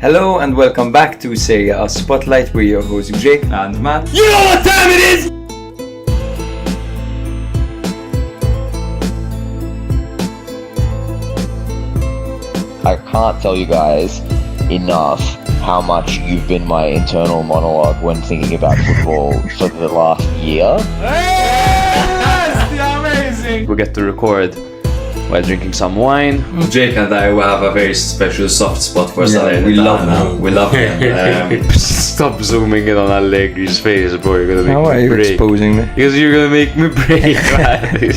Hello and welcome back to Serie A Spotlight. We're your hosts Jake and Matt. You know what time it is! I can't tell you guys enough how much you've been my internal monologue when thinking about football for the last year. Yes! Amazing! We get to record while drinking some wine. Jake and I will have a very special soft spot for Salernitana. we love him. We love him. Stop zooming in on Allegri's face, bro. You're gonna make How me are you break. exposing me? Because you're gonna make me break, man.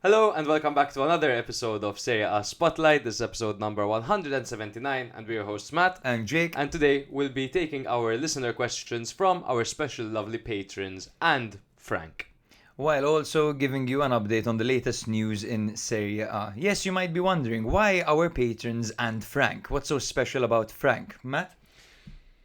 Hello and welcome back to another episode of Serie A Spotlight. This is episode number 179 and we're your hosts Matt And Jake. and today we'll be taking our listener questions from our special lovely patrons and Frank. While also giving you an update on the latest news in Serie A. Yes, you might be wondering, why our patrons and Frank? What's so special about Frank? Matt?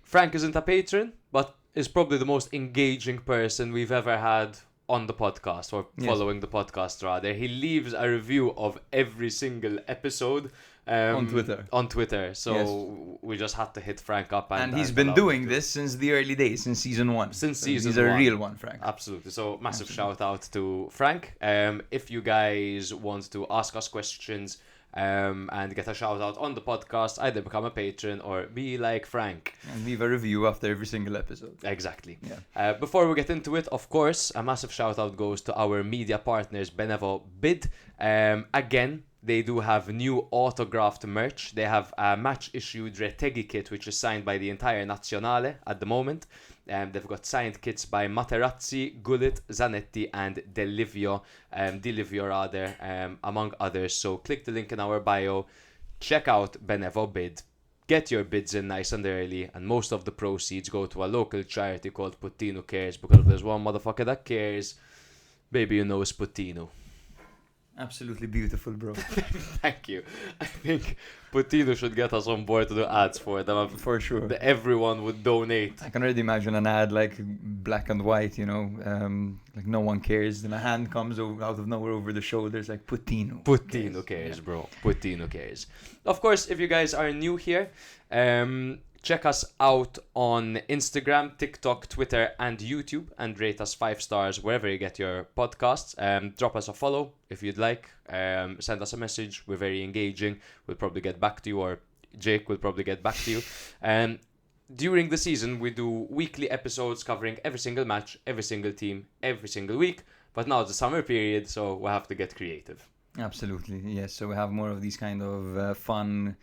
Frank isn't a patron, but is probably the most engaging person we've ever had on the podcast, or following the podcast rather. He leaves a review of every single episode On Twitter. So we just had to hit Frank up. And he's been doing this since the early days, since season 1. He's a real one, Frank. Absolutely. So massive shout out to Frank. If you guys want to ask us questions and get a shout out on the podcast, either become a patron or be like Frank And leave a review after every single episode. Exactly. Yeah. Before we get into it, of course, a massive shout out goes to our media partners Benevo Bid. Again, they do have new autographed merch. They have a match issued Retegui kit which is signed by the entire Nazionale at the moment. They've got signed kits by Materazzi, Gullit, Zanetti and Di Livio among others. So click the link in our bio, check out Benevo Bid, get your bids in nice and early, and most of the proceeds go to a local charity called Puttino Cares, because if there's one motherfucker that cares, baby, you know it's Puttino. Absolutely beautiful, bro. Thank you. I think Puttino should get us on board to do ads for them. For sure. Everyone would donate. I can already imagine an ad like black and white, you know, like no one cares. Then a hand comes out of nowhere over the shoulders, like Puttino. Puttino cares, bro. Puttino cares. Of course, if you guys are new here, check us out on Instagram, TikTok, Twitter, and YouTube, and rate us 5 stars wherever you get your podcasts. Drop us a follow if you'd like. Send us a message. We're very engaging. We'll probably get back to you, or Jake will probably get back to you. During the season, we do weekly episodes covering every single match, every single team, every single week. But now it's the summer period, so we'll have to get creative. Absolutely, yes. So we have more of these kind of fun,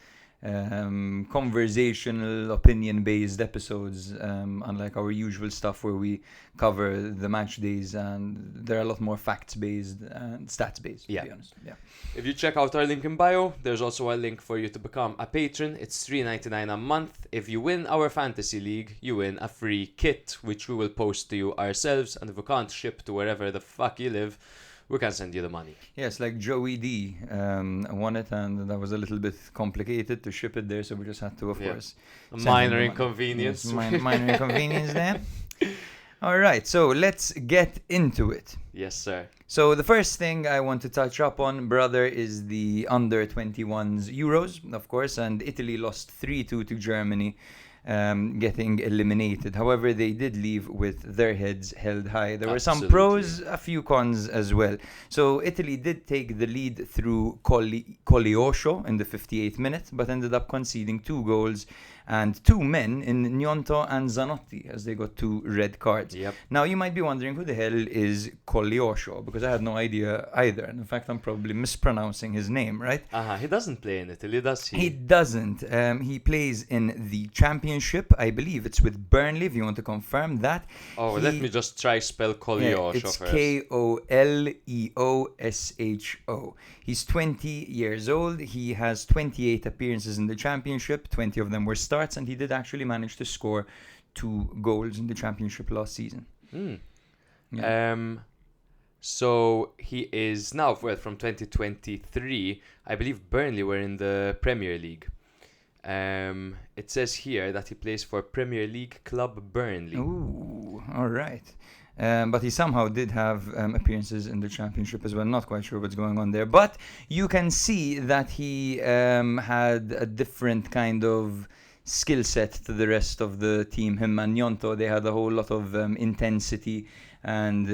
conversational, opinion-based episodes, unlike our usual stuff where we cover the match days, and they're a lot more facts-based and stats-based, to be honest. Yeah. If you check out our link in bio, there's also a link for you to become a patron. It's $3.99 a month. If you win our fantasy league, you win a free kit, which we will post to you ourselves, and if we can't ship to wherever the fuck you live, we can send you the money. Yes, like Joey D won it, and that was a little bit complicated to ship it there, so we just had to, of course, A send him minor the money. inconvenience. Yes, minor inconvenience there. All right, so let's get into it. Yes, sir. So the first thing I want to touch up on, brother, is the under-21s Euros, of course, and Italy lost 3-2 to Germany, getting eliminated. However, they did leave with their heads held high. There were some pros, a few cons as well. So Italy did take the lead through Cogliosho in the 58th minute, but ended up conceding 2 goals and 2 men in Gnonto and Zanotti, as they got 2 red cards. Yep. Now, you might be wondering who the hell is Cogliosho, because I had no idea either. And in fact, I'm probably mispronouncing his name, right? He doesn't play in Italy, does he? He doesn't. He plays in the Championship. I believe it's with Burnley, if you want to confirm that. Let me just try spell Cogliosho it's first. Koleosho. He's 20 years old. He has 28 appearances in the Championship. 20 of them were starts, and he did actually manage to score 2 goals in the Championship last season. So he is now, from 2023, I believe Burnley were in the Premier League. It says here that he plays for Premier League club Burnley. Ooh, all right. But he somehow did have appearances in the championship as well. Not quite sure what's going on there. But you can see that he had a different kind of skill set to the rest of the team. Him and Gnonto, they had a whole lot of intensity and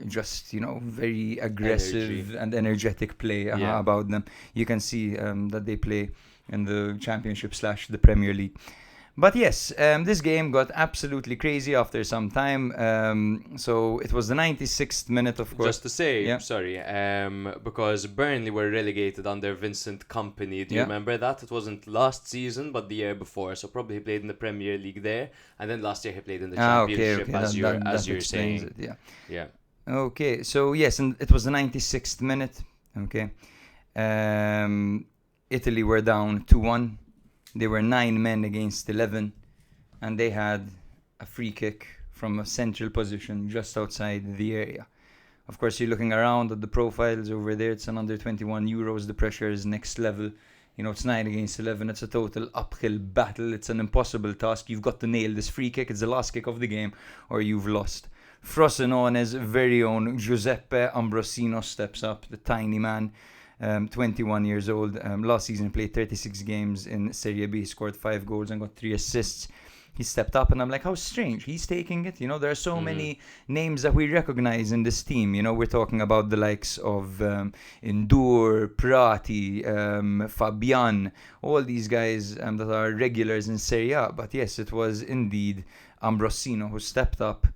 just, very aggressive Energy. and energetic play Yeah. about them. You can see that they play in the championship / the Premier League. But yes, this game got absolutely crazy after some time. So it was the 96th minute, of course. Just to say, Yeah. sorry, because Burnley were relegated under Vincent Kompany. Do you Yeah. remember that? It wasn't last season, but the year before. So probably he played in the Premier League there, and then last year he played in the Championship, Okay. as you're explains saying. it, yeah. Yeah. Okay, so yes, and it was the 96th minute. Okay. Italy were down 2-1. They were 9 men against 11, and they had a free kick from a central position just outside the area. Of course, you're looking around at the profiles over there. It's an under 21 Euros. The pressure is next level. It's 9 against 11. It's a total uphill battle. It's an impossible task. You've got to nail this free kick. It's the last kick of the game, or you've lost. Frosinone's very own Giuseppe Ambrosino steps up, the tiny man. 21 years old. Last season played 36 games in Serie B. He scored 5 goals and got 3 assists. He stepped up, and I'm like, how strange. He's taking it. There are so many names that we recognize in this team. We're talking about the likes of Indur, Prati, Fabian, all these guys that are regulars in Serie A. But yes, it was indeed Ambrosino who stepped up,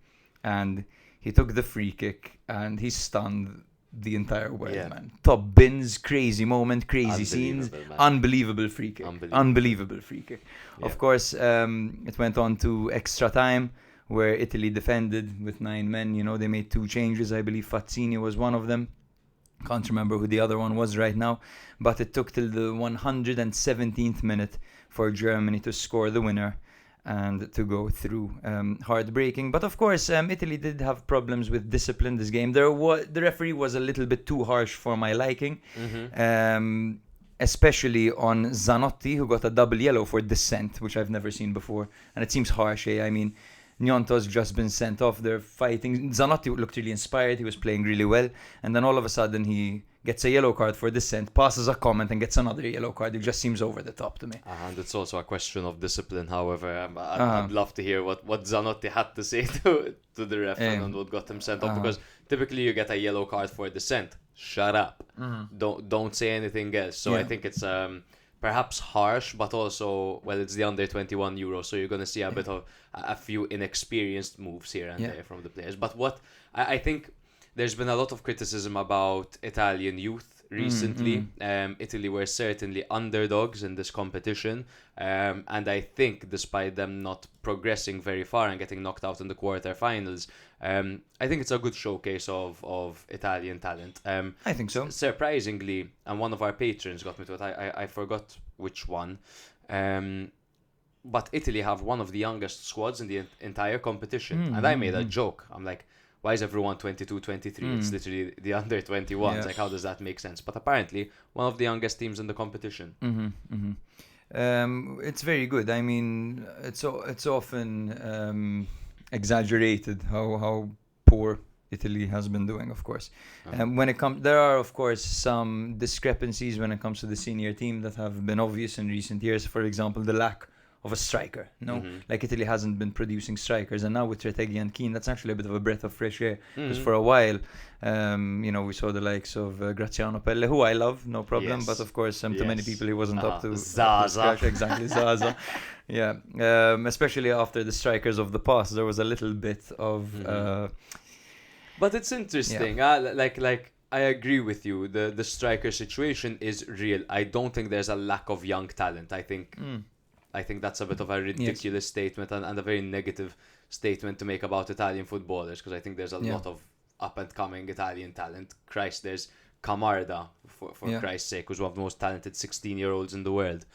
and he took the free kick, and he stunned the entire world, man. Top bins, crazy moment, crazy scenes, man. unbelievable free kick. Unbelievable free kick. Yeah. Of course, it went on to extra time, where Italy defended with 9 men. They made 2 changes. I believe Fazzini was one of them. Can't remember who the other one was right now. But it took till the 117th minute for Germany to score the winner and to go through. Heartbreaking. But of course, Italy did have problems with discipline this game. The referee was a little bit too harsh for my liking, especially on Zanotti, who got a double yellow for dissent, which I've never seen before. And it seems harsh, I mean, Gnonto's just been sent off. They're fighting. Zanotti looked really inspired. He was playing really well. And then all of a sudden, he gets a yellow card for dissent, passes a comment, and gets another yellow card. It just seems over the top to me. And it's also a question of discipline, however. I'd love to hear what Zanotti had to say to the ref and what got him sent off, because typically you get a yellow card for dissent. Shut up. Don't say anything else. So I think it's perhaps harsh, but also, well, it's the under 21 Euro, so you're going to see a bit of a few inexperienced moves here and there from the players. But what I think there's been a lot of criticism about Italian youth recently. Italy were certainly underdogs in this competition, and I think despite them not progressing very far and getting knocked out in the quarterfinals, I think it's a good showcase of Italian talent. I think so. Surprisingly, and one of our patrons got me to it, I forgot which one, but Italy have one of the youngest squads in the entire competition. And I made a joke. I'm like, why is everyone 22, 23? It's literally the under 21s. Yeah. Like, how does that make sense? But apparently, one of the youngest teams in the competition. It's very good. I mean, it's often exaggerated how poor Italy has been doing, of course. There are, of course, some discrepancies when it comes to the senior team that have been obvious in recent years. For example, the lack of a striker. Like, Italy hasn't been producing strikers, and now with Retegui and Keane, that's actually a bit of a breath of fresh air. Because for a while, we saw the likes of Graziano Pelle, who I love, no problem. Yes. But of course, to many people, he wasn't up to Zaza. scratch. Exactly, Zaza. Yeah, especially after the strikers of the past, there was a little bit of. But it's interesting. Like I agree with you. The striker situation is real. I don't think there's a lack of young talent. I think that's a bit of a ridiculous statement and a very negative statement to make about Italian footballers, because I think there's a lot of up-and-coming Italian talent. Christ, there's Camarda, for Christ's sake, who's one of the most talented 16-year-olds in the world.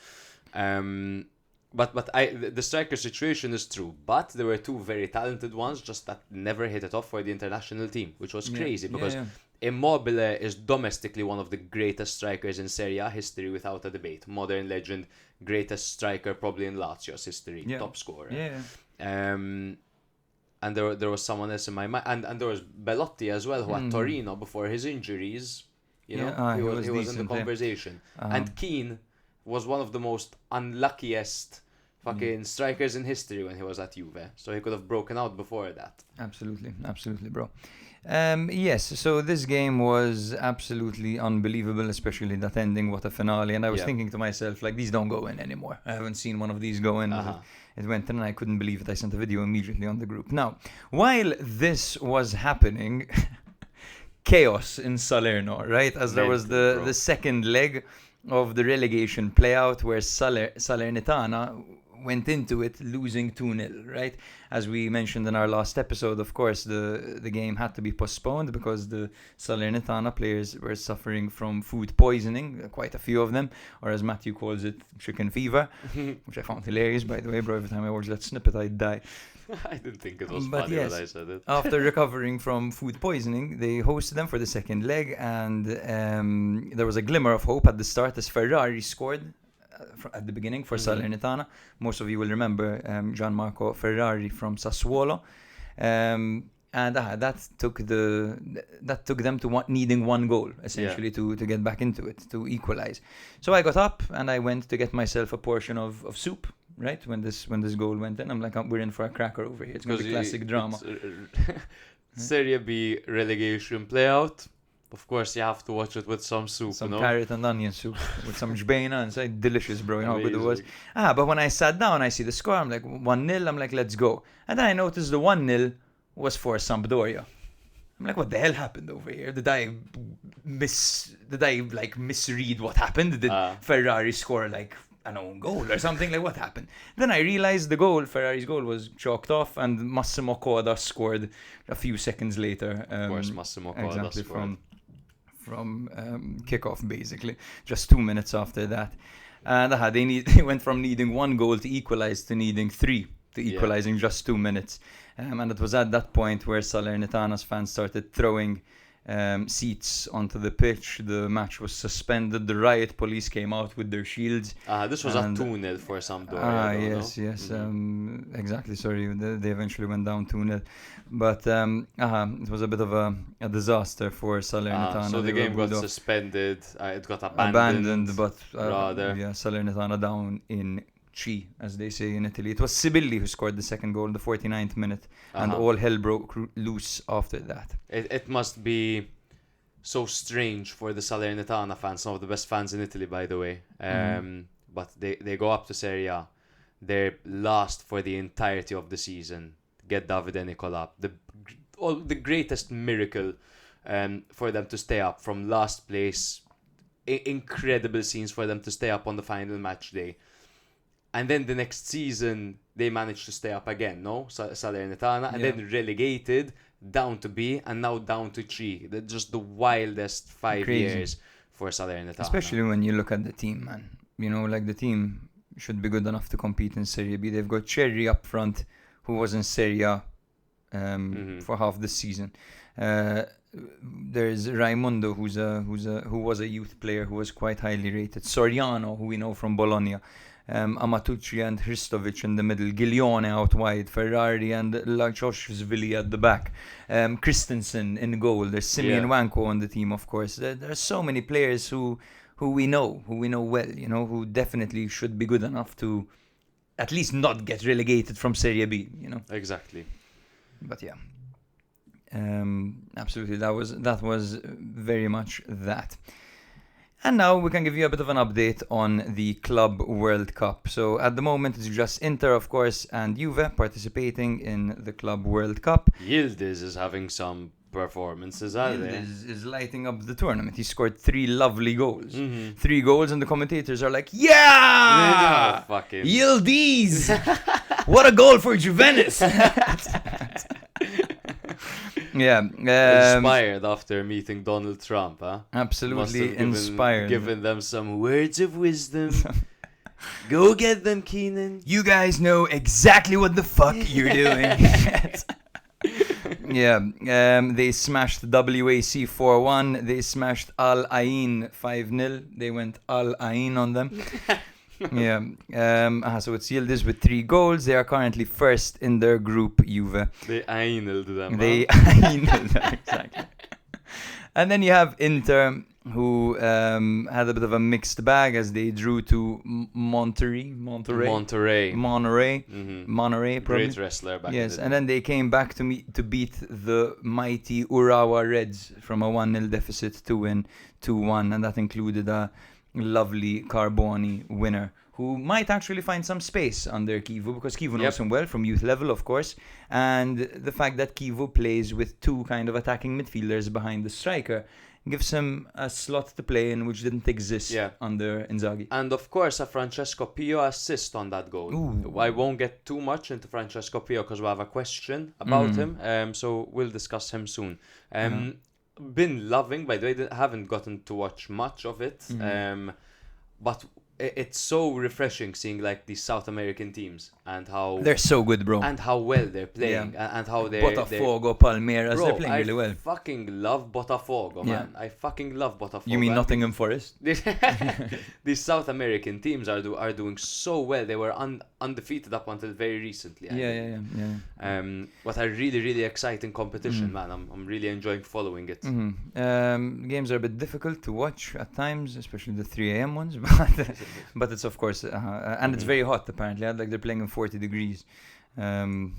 But the striker situation is true. But there were 2 very talented ones just that never hit it off for the international team, which was crazy because Immobile is domestically one of the greatest strikers in Serie A history without a debate. Modern legend, greatest striker probably in Lazio's history, top scorer. and there was someone else in my mind, and there was Belotti as well, who had Torino before his injuries. You know, he was in the decent, conversation. And Keane was one of the most unluckiest fucking strikers in history when he was at Juve. So he could have broken out before that. Absolutely, bro. Yes, so this game was absolutely unbelievable, especially that ending. What a finale. And I was thinking to myself, like, these don't go in anymore. I haven't seen one of these go in. It went in and I couldn't believe it. I sent a video immediately on the group. Now, while this was happening, chaos in Salerno, right? As there was the second leg of the relegation playout where Salernitana went into it losing 2-0, right? As we mentioned in our last episode, of course, the game had to be postponed because the Salernitana players were suffering from food poisoning, quite a few of them, or as Matthew calls it, chicken fever, which I found hilarious, by the way, bro. Every time I watch that snippet, I'd die. I didn't think it was But funny yes, when I said it. After recovering from food poisoning, they hosted them for the second leg, and there was a glimmer of hope at the start as Ferrari scored at the beginning for Salernitana. Most of you will remember Gianmarco Ferrari from Sassuolo, and that took them to needing one goal essentially to get back into it, to equalize. So I got up and I went to get myself a portion of soup. Right, when this goal went in, I'm like, we're in for a cracker over here. It's going to be classic drama. Serie B relegation playout. Of course, you have to watch it with some soup. Some carrot and onion soup with some jbena inside. Delicious, bro. You know how good it was. But when I sat down, I see the score. I'm like 1-0. I'm like, let's go. And then I noticed the 1-0 was for Sampdoria. I'm like, what the hell happened over here? Did I misread what happened? Did Ferrari score like an own goal or something? Like, what happened? Then I realized Ferrari's goal was chalked off, and Massimo Coda scored a few seconds later. Of course, Massimo Coda scored. From kickoff, basically, just 2 minutes after that. And they went from needing one goal to equalize to needing 3 to equalize in just 2 minutes. And it was at that point where Salernitana's fans started throwing seats onto the pitch. The match was suspended. The riot police came out with their shields. This was a 2-0 for Sampdoria. Yes. Exactly. Sorry, they eventually went down 2-0. But it was a bit of a disaster for Salernitana. So the game got suspended. It got abandoned. But rather, Salernitana down in Chi, as they say in Italy. It was Sibilli who scored the second goal in the 49th minute, and all hell broke loose after that. It must be so strange for the Salernitana fans, some of the best fans in Italy, by the way. But they go up to Serie A. They're last for the entirety of the season. Get Davide Nicola. The greatest miracle for them to stay up from last place. Incredible scenes for them to stay up on the final match day. And then the next season, they managed to stay up again, no? Salernitana. And then relegated down to B and now down to C. Just the wildest 5 years for Salernitana. Especially when you look at the team, man. You know, like, the team should be good enough to compete in Serie B. They've got Cherry up front, who was in Serie A for half the season. There's Raimundo, who was a youth player who was quite highly rated. Soriano, who we know from Bologna. Amatucci and Hristovic in the middle, Giglione out wide, Ferrari and Lachosvili at the back, Christensen in goal. There's Simeon Wanko on the team, of course. There are so many players who we know well, you know, who definitely should be good enough to at least not get relegated from Serie B, you know. Exactly. But yeah, absolutely, that was very much that. And now we can give you a bit of an update on the Club World Cup. So at the moment it's just Inter, of course, and Juve participating in the Club World Cup. Yildiz is having some performances, are they? Yildiz is lighting up the tournament. He scored 3 lovely goals. 3 goals, and the commentators are like, yeah! Fucking Yildiz! What a goal for Juventus! Yeah. Inspired after meeting Donald Trump, huh? Absolutely inspired. Given them some words of wisdom. Go get them, Keenan. You guys know exactly what the fuck you're doing. Yeah. They smashed WAC 4-1. They smashed Al Ain 5-0. They went Al Ain on them. Yeah. So it's Yildiz with 3 goals. They are currently first in their group, Juve. They angled them. They exactly. And then you have Inter, who had a bit of a mixed bag as they drew to Monterrey, probably. Great wrestler back in Yes, the and day. then they came back to beat the mighty Urawa Reds from a 1-0 deficit to win 2-1, and that included a lovely Carboni winner, who might actually find some space under Kivu, because Kivu knows him well from youth level, of course, and the fact that Kivu plays with 2 kind of attacking midfielders behind the striker gives him a slot to play in which didn't exist under Inzaghi. And of course, a Francesco Pio assist on that goal. Ooh. I won't get too much into Francesco Pio because we have a question about him, so we'll discuss him soon. Been loving, by the way, haven't gotten to watch much of it, but it's so refreshing seeing like these South American teams and how They're so good, bro. and how well they're playing and how they're Botafogo, Palmeiras, Bro, they're playing really well. I fucking love Botafogo, man. I fucking love Botafogo. You mean Nottingham Forest? These South American teams are doing so well. They were undefeated up until very recently. Yeah. What a really, really exciting competition, man. I'm really enjoying following it. Games are a bit difficult to watch at times, especially the 3 a.m. ones, but it's of course, and it's very hot apparently. Like they're playing in 40 degrees. Lautaro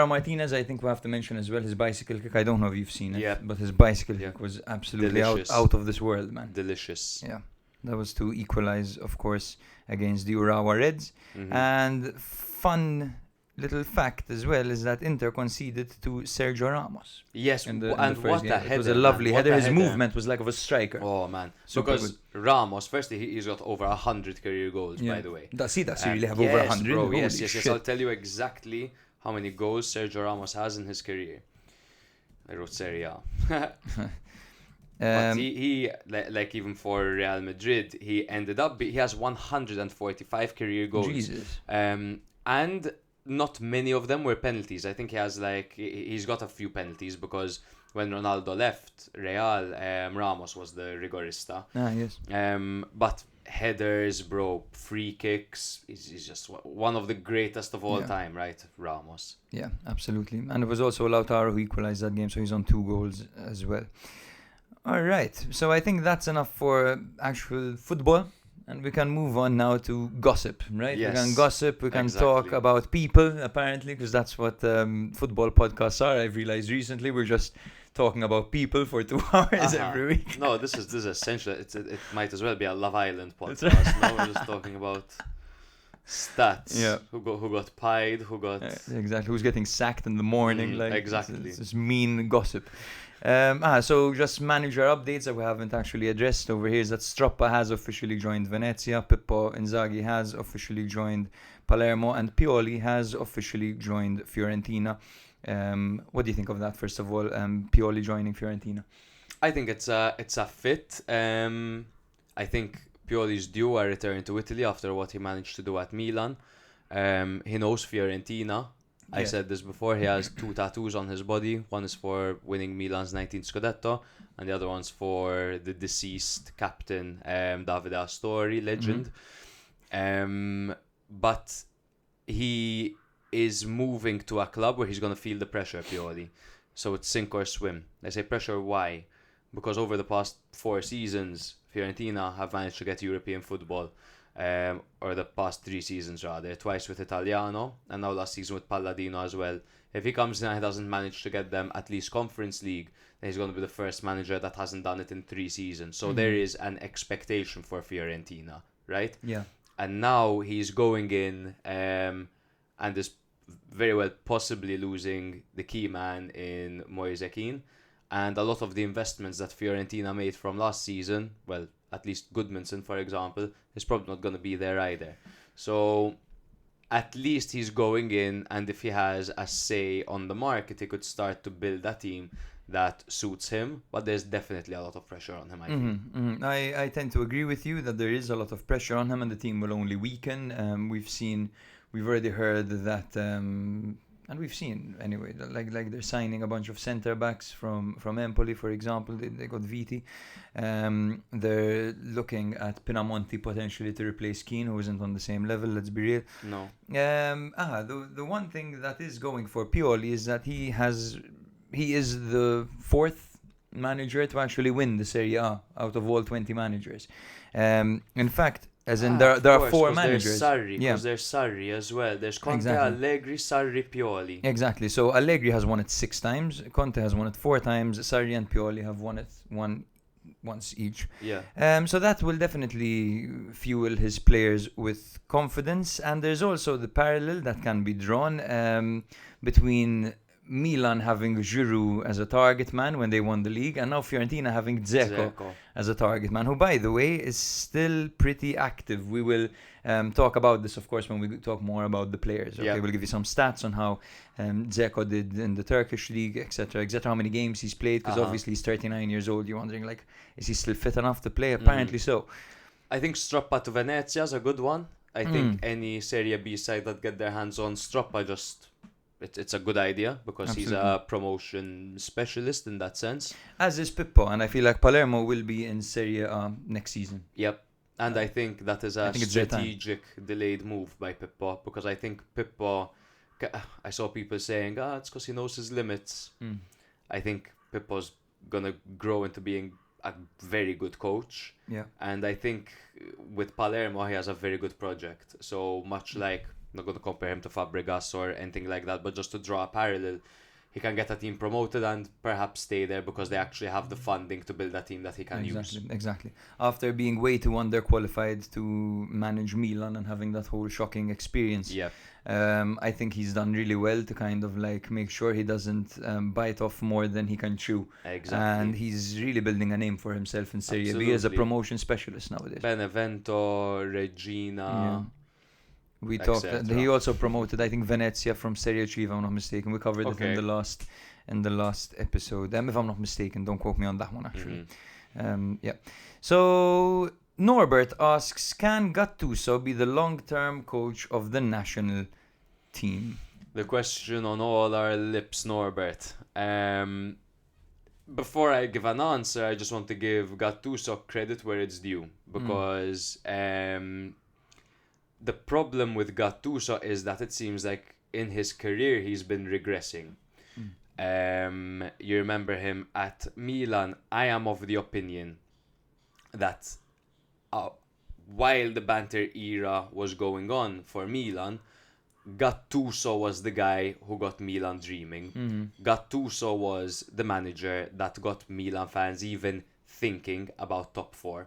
Martinez, I think we have to mention as well his bicycle kick. I don't know if you've seen it, but his bicycle kick was absolutely out of this world, man. Delicious. Yeah, that was to equalize, of course, against the Urawa Reds. And fun little fact as well is that Inter conceded to Sergio Ramos. Yes, in the and first what game. a header. It was a lovely man. header. His movement was like of a striker. Oh man, Super because Ramos, firstly, he's got over 100 career goals, by the way. Does he really have over 100? Bro, Holy yes. shit. I'll tell you exactly how many goals Sergio Ramos has in his career. I wrote Serie A. But he like even for Real Madrid, he has 145 career goals. Jesus. And not many of them were penalties. I think he's got a few penalties because when Ronaldo left Real, Ramos was the rigorista. Yes. But headers, bro, free kicks, he's just one of the greatest of all time, right? Ramos. Yeah, absolutely. And it was also Lautaro who equalized that game, so he's on 2 goals as well. All right, so I think that's enough for actual football. And we can move on now to gossip, right? Yes, we can gossip, we can talk about people, apparently, because that's what football podcasts are. I've realized recently we're just talking about people for 2 hours every week. No, this is essential. It might as well be a Love Island podcast. Now we're just talking about stats. Yeah. Who got pied, who got... exactly, who's getting sacked in the morning. Exactly. This mean gossip. So just manager updates that we haven't actually addressed over here is that Stroppa has officially joined Venezia, Pippo Inzaghi has officially joined Palermo, and Pioli has officially joined Fiorentina. What do you think of that, first of all, Pioli joining Fiorentina? I think it's a fit. I think Pioli's due a return to Italy after what he managed to do at Milan. He knows Fiorentina. I said this before, he has 2 tattoos on his body. One is for winning Milan's 19th Scudetto, and the other one's for the deceased captain, Davide Astori, legend. But he is moving to a club where he's going to feel the pressure, Pioli. So it's sink or swim. I say pressure, why? Because over the past 4 seasons, Fiorentina have managed to get European football. Or the past 3 seasons rather, twice with Italiano and now last season with Palladino as well. If he comes in and he doesn't manage to get them at least Conference League, then he's going to be the first manager that hasn't done it in 3 seasons. So there is an expectation for Fiorentina, right? Yeah. And now he's going in and is very well possibly losing the key man in Moise Kean. And a lot of the investments that Fiorentina made from last season, well, at least Goodmanson, for example, is probably not going to be there either. So at least he's going in, and if he has a say on the market, he could start to build a team that suits him. But there's definitely a lot of pressure on him, I think. I tend to agree with you that there is a lot of pressure on him, and the team will only weaken. We've already heard that And we've seen anyway, like they're signing a bunch of centre backs from Empoli, for example. They got Viti. They're looking at Pinamonti potentially to replace Keane, who isn't on the same level. Let's be real. No. The one thing that is going for Pioli is that he is the fourth manager to actually win the Serie A out of all 20 managers. In fact, as in there are four managers. There's Sarri as well. There's Conte, Exactly. Allegri, Sarri, Pioli. Exactly. So Allegri has won it 6 times. Conte has won it 4 times. Sarri and Pioli have won it once each. Yeah. So that will definitely fuel his players with confidence. And there's also the parallel that can be drawn between Milan having Giroud as a target man when they won the league, and now Fiorentina having Dzeko as a target man, who, by the way, is still pretty active. We will talk about this, of course, when we talk more about the players. Okay, we'll give you some stats on how Dzeko did in the Turkish league, etc., how many games he's played, because obviously he's 39 years old. You're wondering, like, is he still fit enough to play? Apparently so. I think Stroppa to Venezia is a good one. I think any Serie B side that get their hands on Stroppa it's a good idea, because Absolutely. he's a promotion specialist in that sense. As is Pippo, and I feel like Palermo will be in Serie A next season. Yep. And I think that is a think it's their time. strategic delayed move by Pippo, because I think Pippo, I saw people saying, it's because he knows his limits. I think Pippo's going to grow into being a very good coach. Yeah. And I think with Palermo, he has a very good project. So much like, I'm not going to compare him to Fabregas or anything like that, but just to draw a parallel, he can get a team promoted and perhaps stay there because they actually have the funding to build a team that he can use. Exactly. After being way too underqualified to manage Milan and having that whole shocking experience. Yeah. I think he's done really well to kind of like make sure he doesn't bite off more than he can chew. Exactly. And he's really building a name for himself in Serie B as a promotion specialist nowadays. Benevento, Regina. We talked. He also promoted, I think, Venezia from Serie C, if I'm not mistaken. We covered it in the last episode. If I'm not mistaken, don't quote me on that one actually. Yeah. So Norbert asks, can Gattuso be the long-term coach of the national team? The question on all our lips, Norbert. Before I give an answer, I just want to give Gattuso credit where it's due, because the problem with Gattuso is that it seems like in his career he's been regressing. You remember him at Milan. I am of the opinion that while the banter era was going on for Milan, Gattuso was the guy who got Milan dreaming. Gattuso was the manager that got Milan fans even thinking about top 4.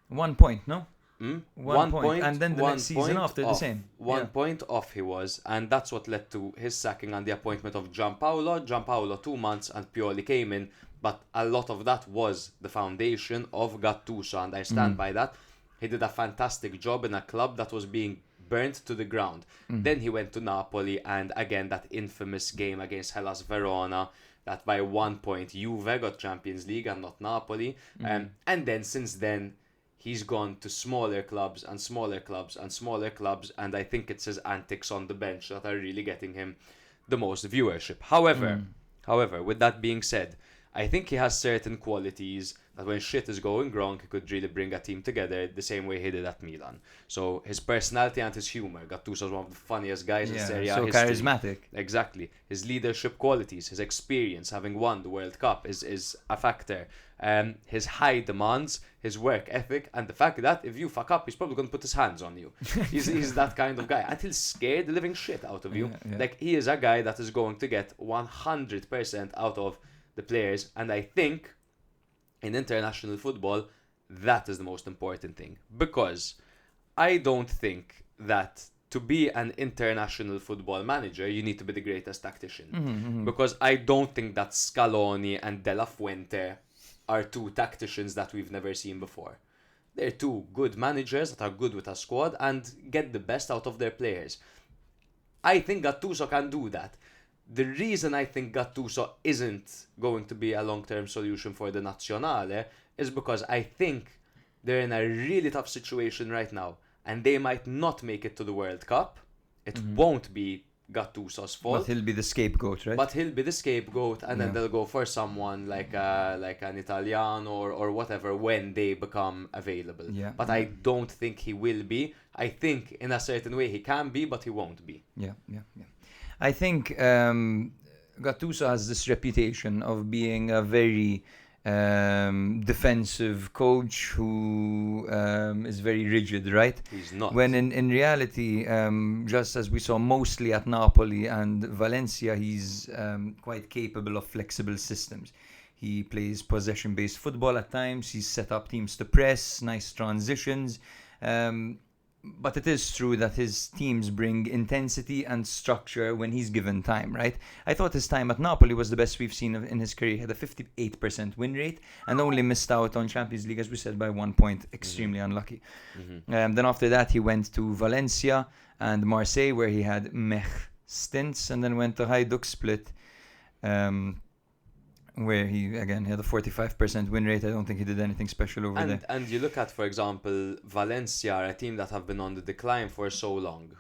1 point, no? 1 point, and then the next season after the same. 1 point off he was, and that's what led to his sacking and the appointment of Gianpaolo 2 months, and Pioli came in, but a lot of that was the foundation of Gattuso, and I stand by that. He did a fantastic job in a club that was being burnt to the ground. Then he went to Napoli, and again that infamous game against Hellas Verona, that by 1 point Juve got Champions League and not Napoli. And then since then he's gone to smaller clubs and smaller clubs and smaller clubs, and I think it's his antics on the bench that are really getting him the most viewership. However, with that being said, I think he has certain qualities that when shit is going wrong, he could really bring a team together the same way he did at Milan. So his personality and his humor. Gattuso is one of the funniest guys in Serie A so history. charismatic. Exactly. His leadership qualities, his experience, having won the World Cup is a factor. His high demands, his work ethic, and the fact that if you fuck up, he's probably going to put his hands on you. He's that kind of guy. And he'll scare the living shit out of you. Like, he is a guy that is going to get 100% out of the players. And I think in international football, that is the most important thing. Because I don't think that to be an international football manager, you need to be the greatest tactician. Because I don't think that Scaloni and De La Fuente are two tacticians that we've never seen before. They're two good managers that are good with a squad and get the best out of their players. I think Gattuso can do that. The reason I think Gattuso isn't going to be a long-term solution for the Nazionale is because I think they're in a really tough situation right now, and they might not make it to the World Cup. It won't be Gattuso's But fault. he'll be the scapegoat, right? But he'll be the scapegoat, and then Yeah. they'll go for someone like an Italiano or whatever when they become available. Yeah, But I don't think he will be. I think in a certain way he can be, but he won't be. Yeah. I think Gattuso has this reputation of being a very defensive coach who is very rigid, right? He's not. When in reality, just as we saw mostly at Napoli and Valencia, he's quite capable of flexible systems. He plays possession-based football at times. He's set up teams to press, nice transitions. But it is true that his teams bring intensity and structure when he's given time, right? I thought his time at Napoli was the best we've seen in his career. He had a 58% win rate and only missed out on Champions League, as we said, by 1 point. Extremely unlucky. Then after that, he went to Valencia and Marseille, where he had meh stints, and then went to Hajduk Split, where he had a 45% win rate. I don't think he did anything special over there. And you look at, for example, Valencia, a team that have been on the decline for so long.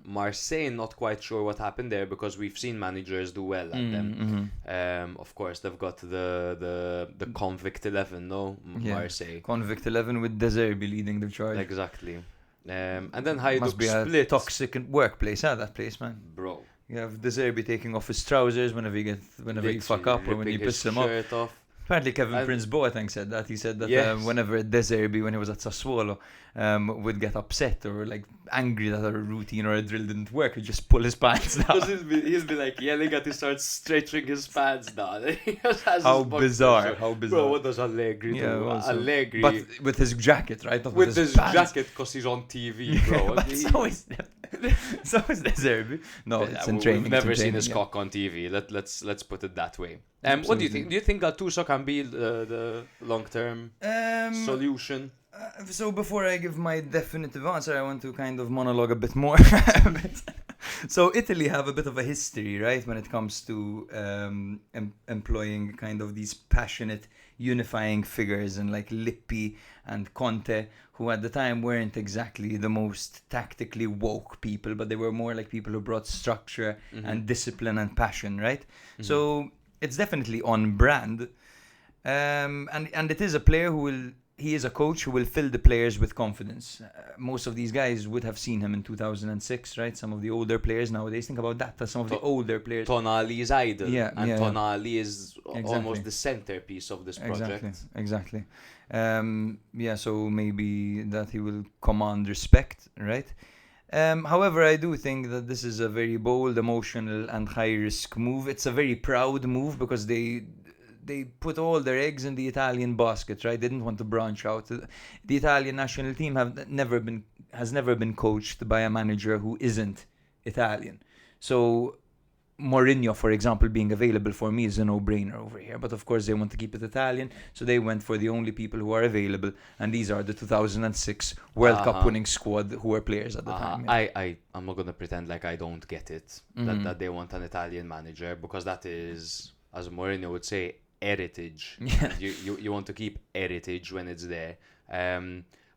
Marseille, not quite sure what happened there, because we've seen managers do well at them. Of course, they've got the Convict 11, no? Marseille. Convict 11 with De Zerbi leading the charge. Exactly. And then Hajduk Must be a Split. toxic workplace, that place, man. Bro. You have De Zerbi taking off his trousers whenever you fuck up or when you piss him off. Apparently Kevin Prince Boateng said that. He said that Yes. whenever De Zerbi, when he was at Sassuolo, would get upset or like angry that a routine or a drill didn't work, he'd just pull his pants down. Because he'll be like yelling at, he starts stretching his pants down. He just has How his boxers bizarre, on. how bizarre. Bro, what does Allegri do? also. Allegri. But with his jacket, right? Not with his pants. jacket, because he's on TV, bro. But so is De Zerbi. No, it's in training. We've never it's in seen training, his yeah. cock on TV. Let's put it that way. What do you think? Do you think Gattuso can be the long-term solution? So before I give my definitive answer, I want to kind of monologue a bit more. So Italy have a bit of a history, right, when it comes to employing kind of these passionate, unifying figures, and like Lippi and Conte, who at the time weren't exactly the most tactically woke people, but they were more like people who brought structure and discipline and passion, right? So it's definitely on brand. And it is a player he is a coach who will fill the players with confidence. Most of these guys would have seen him in 2006, right? Some of the older players nowadays, think about that. Some of the older players. Tonali is idol. And yeah. Tonali is Exactly. almost the centerpiece of this project. Exactly. So maybe that he will command respect, right? However, I do think that this is a very bold, emotional, and high-risk move. It's a very proud move because they put all their eggs in the Italian basket, right? They didn't want to branch out. The Italian national team has never been coached by a manager who isn't Italian. So Mourinho, for example, being available for me is a no-brainer over here. But of course, they want to keep it Italian, so they went for the only people who are available, and these are the 2006 World Cup winning squad who were players at the time. Yeah. I'm not gonna pretend like I don't get it that they want an Italian manager, because that is, as Mourinho would say, heritage. Yeah. You want to keep heritage when it's there.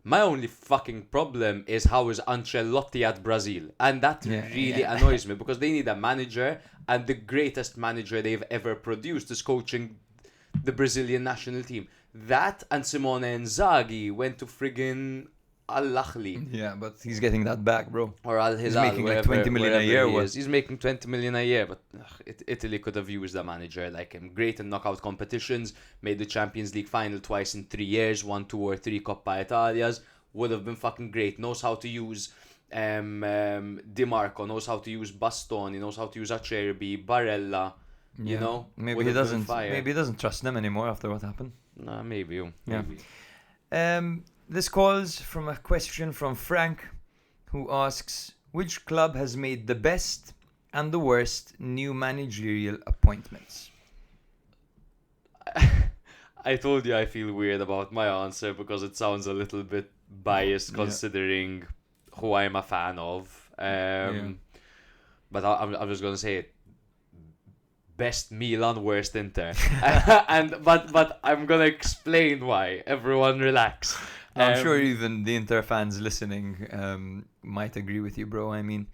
My only fucking problem is how is Ancelotti at Brazil, and that really annoys me, because they need a manager, and the greatest manager they've ever produced is coaching the Brazilian national team. That and Simone Inzaghi went to friggin' Al-Ahly. Yeah, but he's getting that back, bro. Or Al Hilal. He's making like 20 million a year. He's making 20 million a year, but Italy could have used a manager like him. Great in knockout competitions, made the Champions League final twice in 3 years, won 2 or 3 Coppa Italias. Would have been fucking great. Knows how to use Di Marco, knows how to use Bastoni, knows how to use Acerbi, Barella. You know, maybe he doesn't. Maybe he doesn't trust them anymore after what happened. Nah, maybe. Yeah. This calls from a question from Frank, who asks, which club has made the best and the worst new managerial appointments? I told you I feel weird about my answer because it sounds a little bit biased considering who I'm a fan of. But I'm just going to say it. Best Milan, worst Inter. But I'm going to explain why. Everyone relax. I'm sure even the Inter fans listening might agree with you, bro. I mean,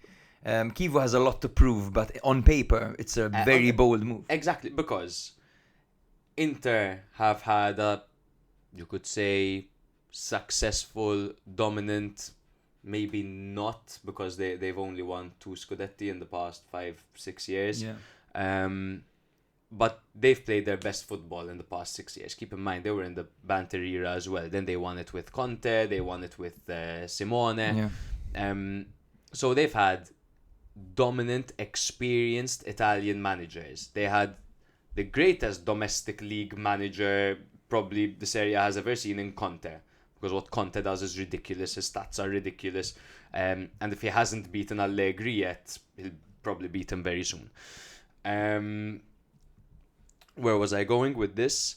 Kivu has a lot to prove, but on paper, it's a very bold move. Exactly, because Inter have had a, you could say, successful, dominant, maybe not, because they've only won 2 Scudetti in the past 5-6 years. Yeah. But they've played their best football in the past 6 years. Keep in mind, they were in the banter era as well. Then they won it with Conte, they won it with Simone. Yeah. So they've had dominant, experienced Italian managers. They had the greatest domestic league manager probably the Serie A has ever seen in Conte. Because what Conte does is ridiculous, his stats are ridiculous. And if he hasn't beaten Allegri yet, he'll probably beat him very soon. Where was I going with this?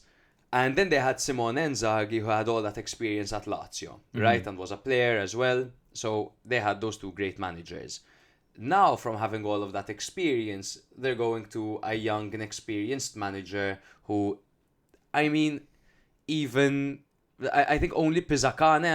And then they had Simone Inzaghi, who had all that experience at Lazio, right? And was a player as well. So they had those 2 great managers. Now, from having all of that experience, they're going to a young, inexperienced manager who, I mean, even... I think only Pizzacane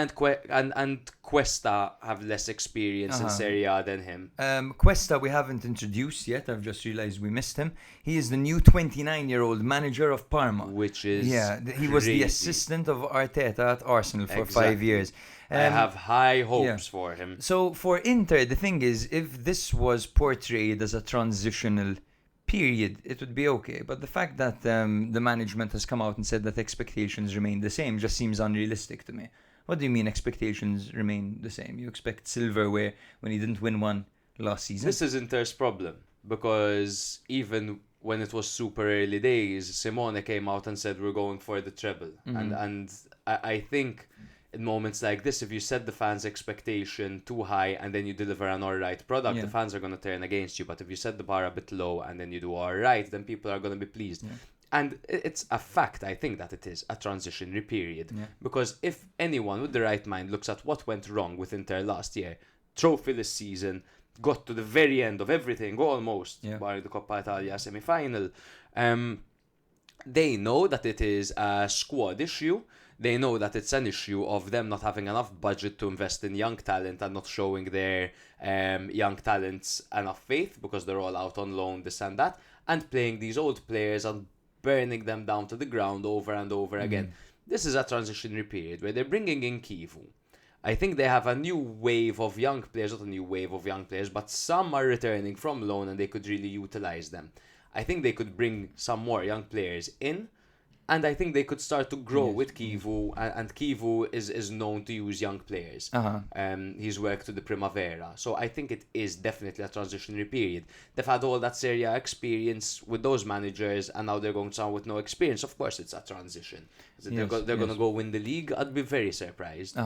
and Cuesta have less experience in Serie A than him. Cuesta we haven't introduced yet. I've just realized we missed him. He is the new 29-year-old manager of Parma. Which is he was the crazy. assistant of Arteta at Arsenal for 5 years. I have high hopes for him. So for Inter, the thing is, if this was portrayed as a transitional period, it would be okay. But the fact that the management has come out and said that expectations remain the same just seems unrealistic to me. What do you mean expectations remain the same? You expect silverware when he didn't win one last season? This is Inter's problem, because even when it was super early days, Simone came out and said we're going for the treble. And I think in moments like this, if you set the fans' expectation too high and then you deliver an alright product, the fans are going to turn against you. But if you set the bar a bit low and then you do alright, then people are going to be pleased. And it's a fact, I think, that it is a transitionary period. Because if anyone with the right mind looks at what went wrong with Inter last year, trophyless season, got to the very end of everything, almost, barring the Coppa Italia semi-final, they know that it is a squad issue. They know that it's an issue of them not having enough budget to invest in young talent and not showing their young talents enough faith, because they're all out on loan, this and that, and playing these old players and burning them down to the ground over and over again. This is a transitionary period where they're bringing in Kivu. I think they have a new wave of young players, not a new wave of young players, but some are returning from loan and they could really utilize them. I think they could bring some more young players in, and I think they could start to grow with Kivu, and Kivu is known to use young players. He's worked with the Primavera. So I think it is definitely a transitionary period. They've had all that Serie A experience with those managers, and now they're going to someone with no experience. Of course, it's a transition. They're going to go win the league. I'd be very surprised.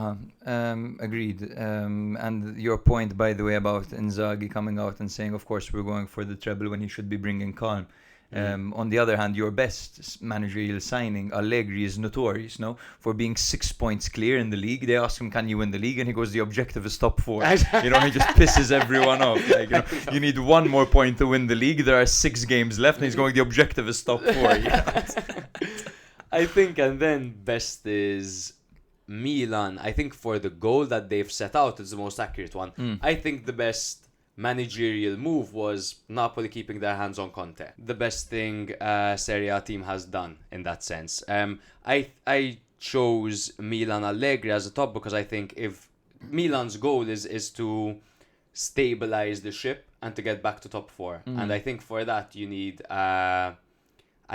Agreed. And your point, by the way, about Inzaghi coming out and saying, of course, we're going for the treble when he should be bringing calm. On the other hand, your best managerial signing, Allegri, is notorious, for being 6 points clear in the league. They ask him, can you win the league? And he goes, the objective is top 4. He just pisses everyone off. You need 1 more point to win the league. There are 6 games left, and he's going, the objective is top 4. I think, and then best is Milan. I think for the goal that they've set out, it's the most accurate one. I think the best managerial move was Napoli keeping their hands on Conte. The best thing Serie A team has done in that sense. I chose Milan Allegri as a top because I think if Milan's goal is to stabilize the ship and to get back to top 4. And I think for that you need a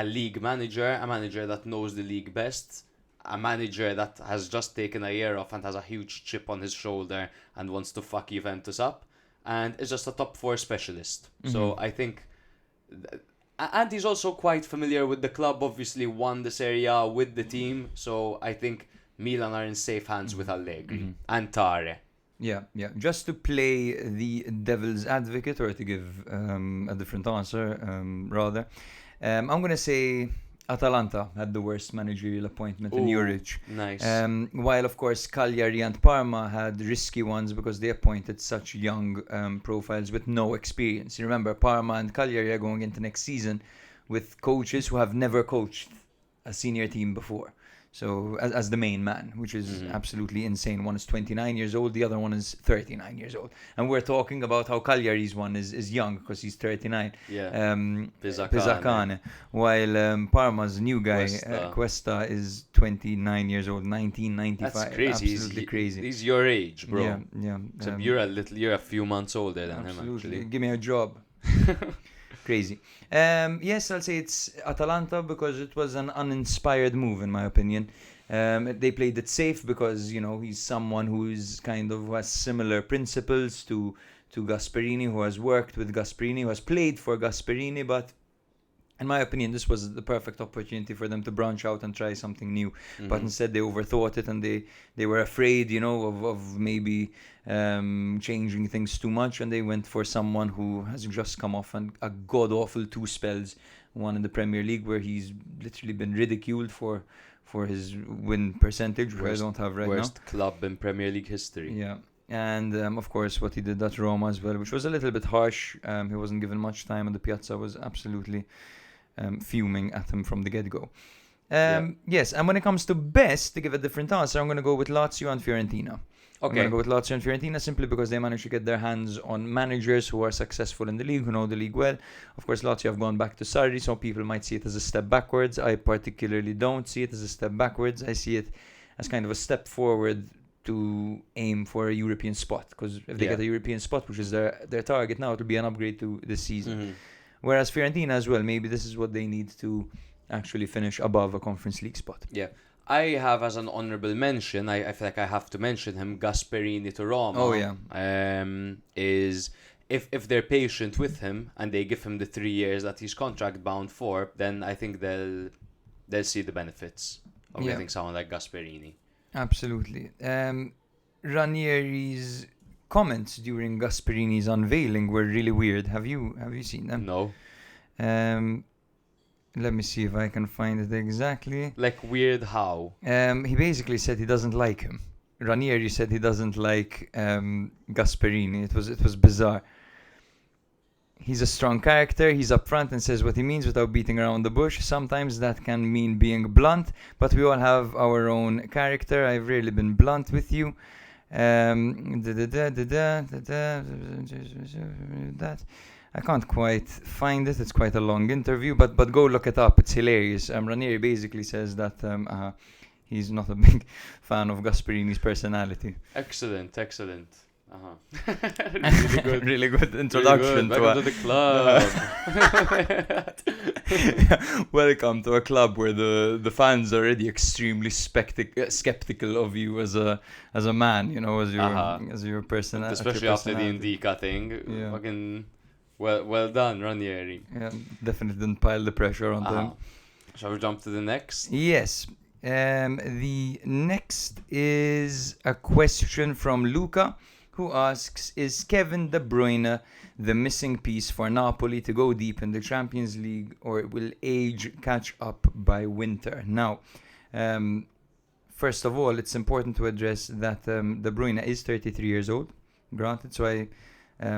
league manager, a manager that knows the league best, a manager that has just taken a year off and has a huge chip on his shoulder and wants to fuck Juventus up, and is just a top 4 specialist. So I think, and he's also quite familiar with the club, obviously won the Serie A with the team, so I think Milan are in safe hands with Allegri and Tare. Yeah. Just to play the devil's advocate, or to give a different answer, rather, I'm going to say Atalanta had the worst managerial appointment in Juric. Nice. While, of course, Cagliari and Parma had risky ones because they appointed such young profiles with no experience. You remember, Parma and Cagliari are going into next season with coaches who have never coached a senior team before. So as the main man, which is absolutely insane. One is 29 years old, the other one is 39 years old. And we're talking about how Cagliari's one is young because he's 39. Yeah. Pisacane. While Parma's new guy, Cuesta, is 29 years old, 1995. That's crazy. Absolutely crazy. He's your age, bro. Yeah. Except you're a few months older than him, actually. Give me a job. Crazy. Yes, I'll say it's Atalanta because it was an uninspired move, in my opinion. They played it safe because, he's someone who has similar principles to Gasperini, who has worked with Gasperini, who has played for Gasperini, but in my opinion, this was the perfect opportunity for them to branch out and try something new. But instead, they overthought it, and they were afraid, of maybe changing things too much, and they went for someone who has just come off a god-awful 2 spells. One in the Premier League, where he's literally been ridiculed for his win percentage, which I don't have right now. Worst club in Premier League history. Yeah. And of course, what he did at Roma as well, which was a little bit harsh. He wasn't given much time, and the Piazza was absolutely fuming at him from the get-go. Yes, and when it comes to best, to give a different answer, I'm going to go with Lazio and Fiorentina. I'm going to go with Lazio and Fiorentina simply because they managed to get their hands on managers who are successful in the league, who know the league well. Of course, Lazio have gone back to Sarri, so people might see it as a step backwards. I particularly don't see it as a step backwards. I see it as kind of a step forward to aim for a European spot, because if they get a European spot, which is their target now, it will be an upgrade to this season. Whereas Fiorentina as well, maybe this is what they need to actually finish above a Conference League spot. Yeah. I have as an honourable mention, I feel like I have to mention him, Gasperini to Roma. Oh, yeah. Is if they're patient with him and they give him the 3 years that he's contract bound for, then I think they'll see the benefits of getting someone like Gasperini. Absolutely. Ranieri's comments during Gasperini's unveiling were really weird. Have you seen them? No. Let me see if I can find it exactly. Like weird how? He basically said he doesn't like him. Ranieri said he doesn't like Gasperini. It was bizarre. He's a strong character. He's upfront and says what he means without beating around the bush. Sometimes that can mean being blunt, but we all have our own character. I've really been blunt with you. That I can't quite find it. It's quite a long interview, but go look it up. It's hilarious. Ranieri basically says that he's not a big fan of Gasperini's personality. Excellent. Really good. Really good introduction Welcome to the club. Welcome to a club where the fans are already extremely skeptical of you as a man, as your personality. Especially after the Indica thing. Yeah. Fucking well done, Ranieri. Yeah, definitely didn't pile the pressure on them. Shall we jump to the next? Yes. The next is a question from Luca, who asks, is Kevin De Bruyne the missing piece for Napoli to go deep in the Champions League, or will age catch up by winter? Now, first of all, it's important to address that De Bruyne is 33 years old, granted, so I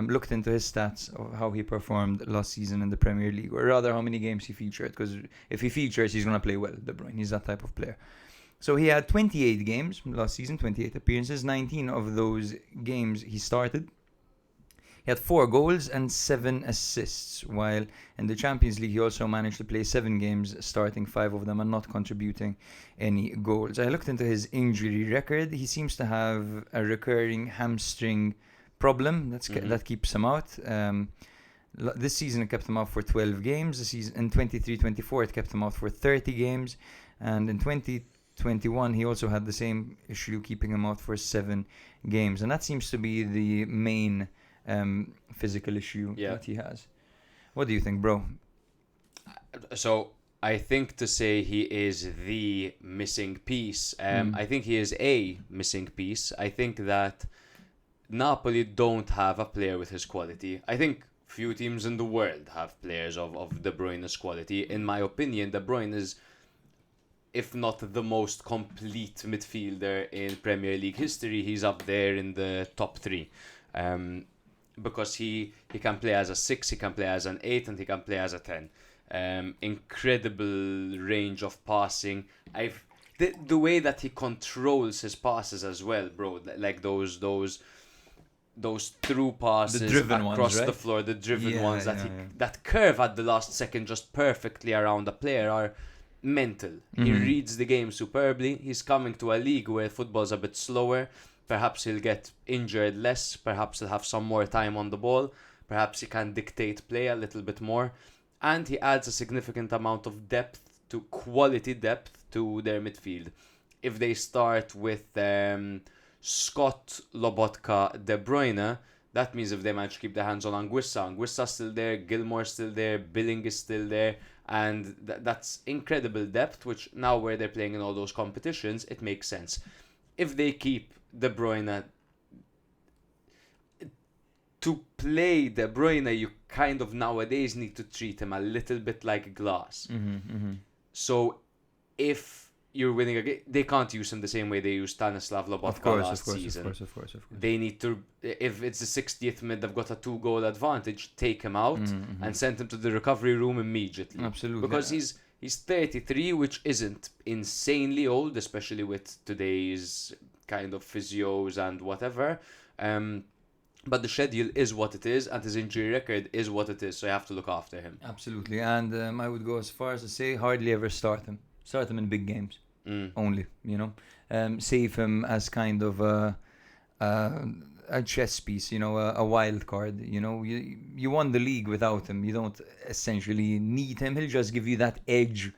looked into his stats of how he performed last season in the Premier League, or rather how many games he featured, because if he features, he's going to play well, De Bruyne. He's that type of player. So he had 28 games last season, 28 appearances. 19 of those games he started. He had 4 goals and 7 assists, while in the Champions League he also managed to play 7 games, starting 5 of them and not contributing any goals. I looked into his injury record. He seems to have a recurring hamstring problem that keeps him out. This season it kept him out for 12 games. This season, in 23-24 it kept him out for 30 games. And in 2021 he also had the same issue, keeping him out for 7 games. And that seems to be the main physical issue that he has. What do you think, bro? So I think to say he is the missing piece, I think he is a missing piece. I think that Napoli don't have a player with his quality. I think few teams in the world have players of De Bruyne's quality. In my opinion, De Bruyne is, if not the most complete midfielder in Premier League history, he's up there in the top 3. Because he can play as a 6, he can play as an 8, and he can play as a 10. Incredible range of passing. the way that he controls his passes as well, bro. Like those through passes driven across ones, the right? floor, the driven Yeah, ones yeah. that curve at the last second just perfectly around the player are mental. He reads the game superbly. He's coming to a league where football's a bit slower. Perhaps he'll get injured less. Perhaps he'll have some more time on the ball. Perhaps he can dictate play a little bit more. And he adds a significant amount of quality depth to their midfield. If they start with Scott, Lobotka, De Bruyne, that means if they manage to keep their hands on Anguissa's still there, Gilmore's still there, Billing is still there, and that's incredible depth, which now where they're playing in all those competitions, it makes sense. If they keep De Bruyne, to play De Bruyne, you kind of nowadays need to treat him a little bit like glass. So if you're winning a game, they can't use him the same way they used Stanislav Lobotka last season. Of course. They need to, if it's the 60th minute, they've got a 2-goal advantage, take him out and send him to the recovery room immediately. Absolutely. Because he's 33, which isn't insanely old, especially with today's kind of physios and whatever. But the schedule is what it is, and his injury record is what it is, so you have to look after him. Absolutely. And I would go as far as to say hardly ever start him. Start him in big games. Only, save him as kind of a chess piece, a wild card. You won the league without him. You don't essentially need him. He'll just give you that edge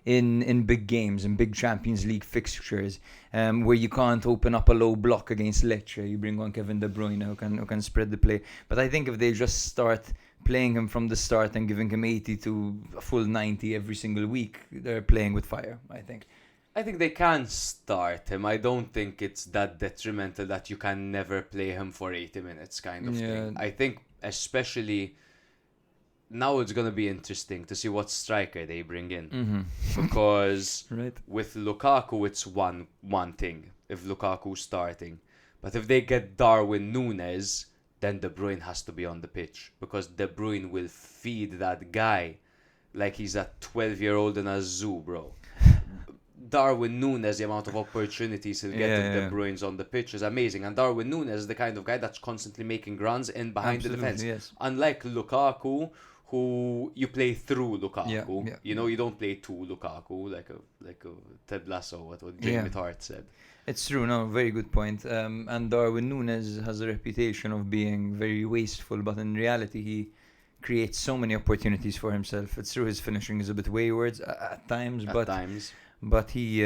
in big games, in big Champions League fixtures, where you can't open up a low block against Lecce. You bring on Kevin De Bruyne who can spread the play. But I think if they just start playing him from the start and giving him 80 to a full 90 every single week, they're playing with fire, I think. I think they can start him. I don't think it's that detrimental that you can never play him for 80 minutes kind of thing. I think especially now it's going to be interesting to see what striker they bring in. Because with Lukaku, it's one thing if Lukaku's starting. But if they get Darwin Núñez, then De Bruyne has to be on the pitch. Because De Bruyne will feed that guy like he's a 12-year-old in a zoo, bro. Darwin Núñez, the amount of opportunities he'll get if De Bruyne's on the pitch is amazing. And Darwin Núñez is the kind of guy that's constantly making runs in behind the defense. Yes. Unlike Lukaku, who you play through Lukaku. Yeah. You don't play to Lukaku like a Ted Lasso, what Jamie Tart said. It's true, no, very good point. And Darwin Núñez has a reputation of being very wasteful, but in reality he creates so many opportunities for himself. It's true his finishing is a bit wayward at times, but he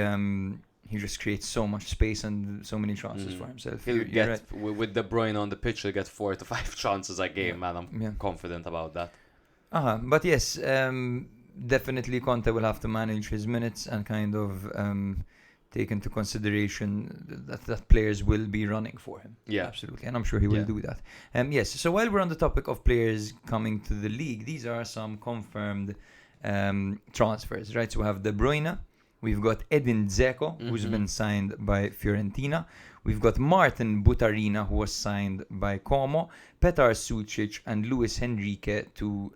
just creates so much space and so many chances for himself. He'll get with De Bruyne on the pitch, he'll get 4 to 5 chances a game, and I'm confident about that. But yes, definitely Conte will have to manage his minutes and kind of take into consideration that players will be running for him. Yeah, absolutely, and I'm sure he will do that. Yes. So while we're on the topic of players coming to the league, these are some confirmed transfers, right? So we have De Bruyne. We've got Edin Dzeko, who's been signed by Fiorentina. We've got Martin Butarina, who was signed by Como. Petar Sucic and Luis Henrique to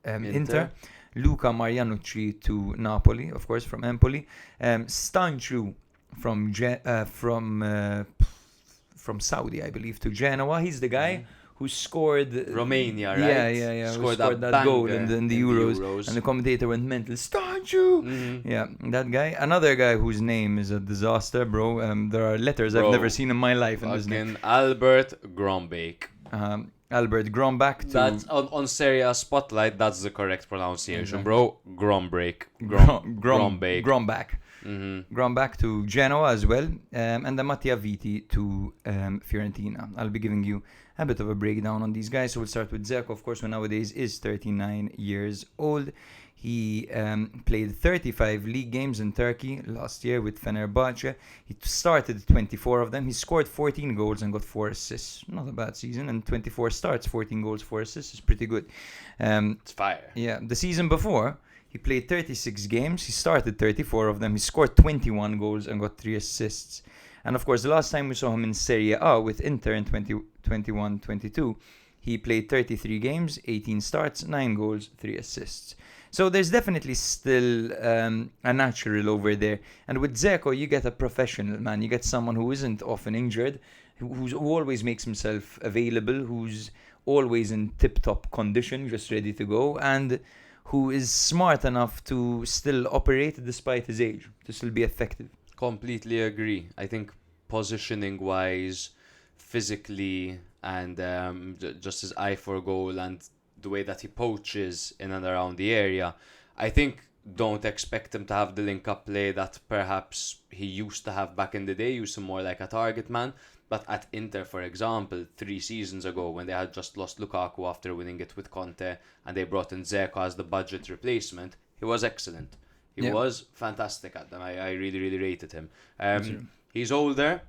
Inter. Luca Marianucci to Napoli, of course, from Empoli. Stanciu from Saudi, I believe, to Genoa. He's the guy who scored Romania, right? Yeah. Scored that goal in the Euros. And the commentator went mental. Stanciu! Yeah, that guy. Another guy whose name is a disaster, bro. There are letters I've never seen in my life in this name. Albert Grombek. Albert Grombek. That's on Serie A Spotlight. That's the correct pronunciation, bro. Grombek. Grombek to Genoa as well, and then Mattia Viti to Fiorentina. I'll be giving you a bit of a breakdown on these guys. So we'll start with Dzeko, of course, who nowadays is 39 years old. He played 35 league games in Turkey last year with Fenerbahce. He started 24 of them. He scored 14 goals and got 4 assists. Not a bad season. And 24 starts, 14 goals, 4 assists is pretty good. It's fire. Yeah. The season before, he played 36 games. He started 34 of them. He scored 21 goals and got 3 assists. And of course, the last time we saw him in Serie A with Inter in 2021-22, he played 33 games, 18 starts, 9 goals, 3 assists. So there's definitely still a natural over there. And with Dzeko, you get a professional, man. You get someone who isn't often injured, who always makes himself available, who's always in tip-top condition, just ready to go, and who is smart enough to still operate despite his age, to still be effective. Completely agree. I think positioning-wise, physically, and just his eye for goal and the way that he poaches in and around the area, I think don't expect him to have the link-up play that perhaps he used to have back in the day. Used him more like a target man. But at Inter, for example, 3 seasons ago, when they had just lost Lukaku after winning it with Conte, and they brought in Dzeko as the budget replacement, he was excellent. He was fantastic at them. I really, really rated him. He's older.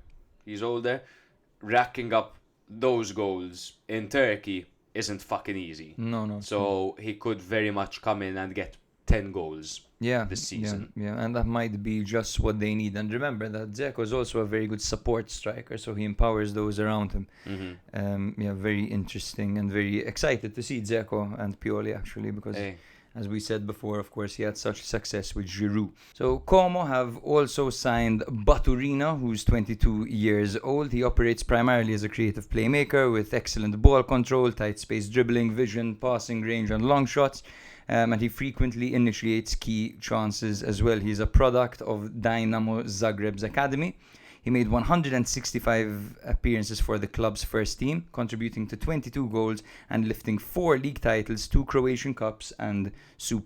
Racking up those goals in Turkey isn't fucking easy. No. So he could very much come in and get 10 goals this season. Yeah, and that might be just what they need. And remember that Dzeko is also a very good support striker, so he empowers those around him. Very interesting and very excited to see Dzeko and Pioli actually, because as we said before, of course, he had such success with Giroud. So Como have also signed Baturina, who's 22 years old. He operates primarily as a creative playmaker with excellent ball control, tight space dribbling, vision, passing range and long shots. And he frequently initiates key chances as well. He's a product of Dynamo Zagreb's academy. He made 165 appearances for the club's first team, contributing to 22 goals and lifting 4 league titles, 2 Croatian Cups and 2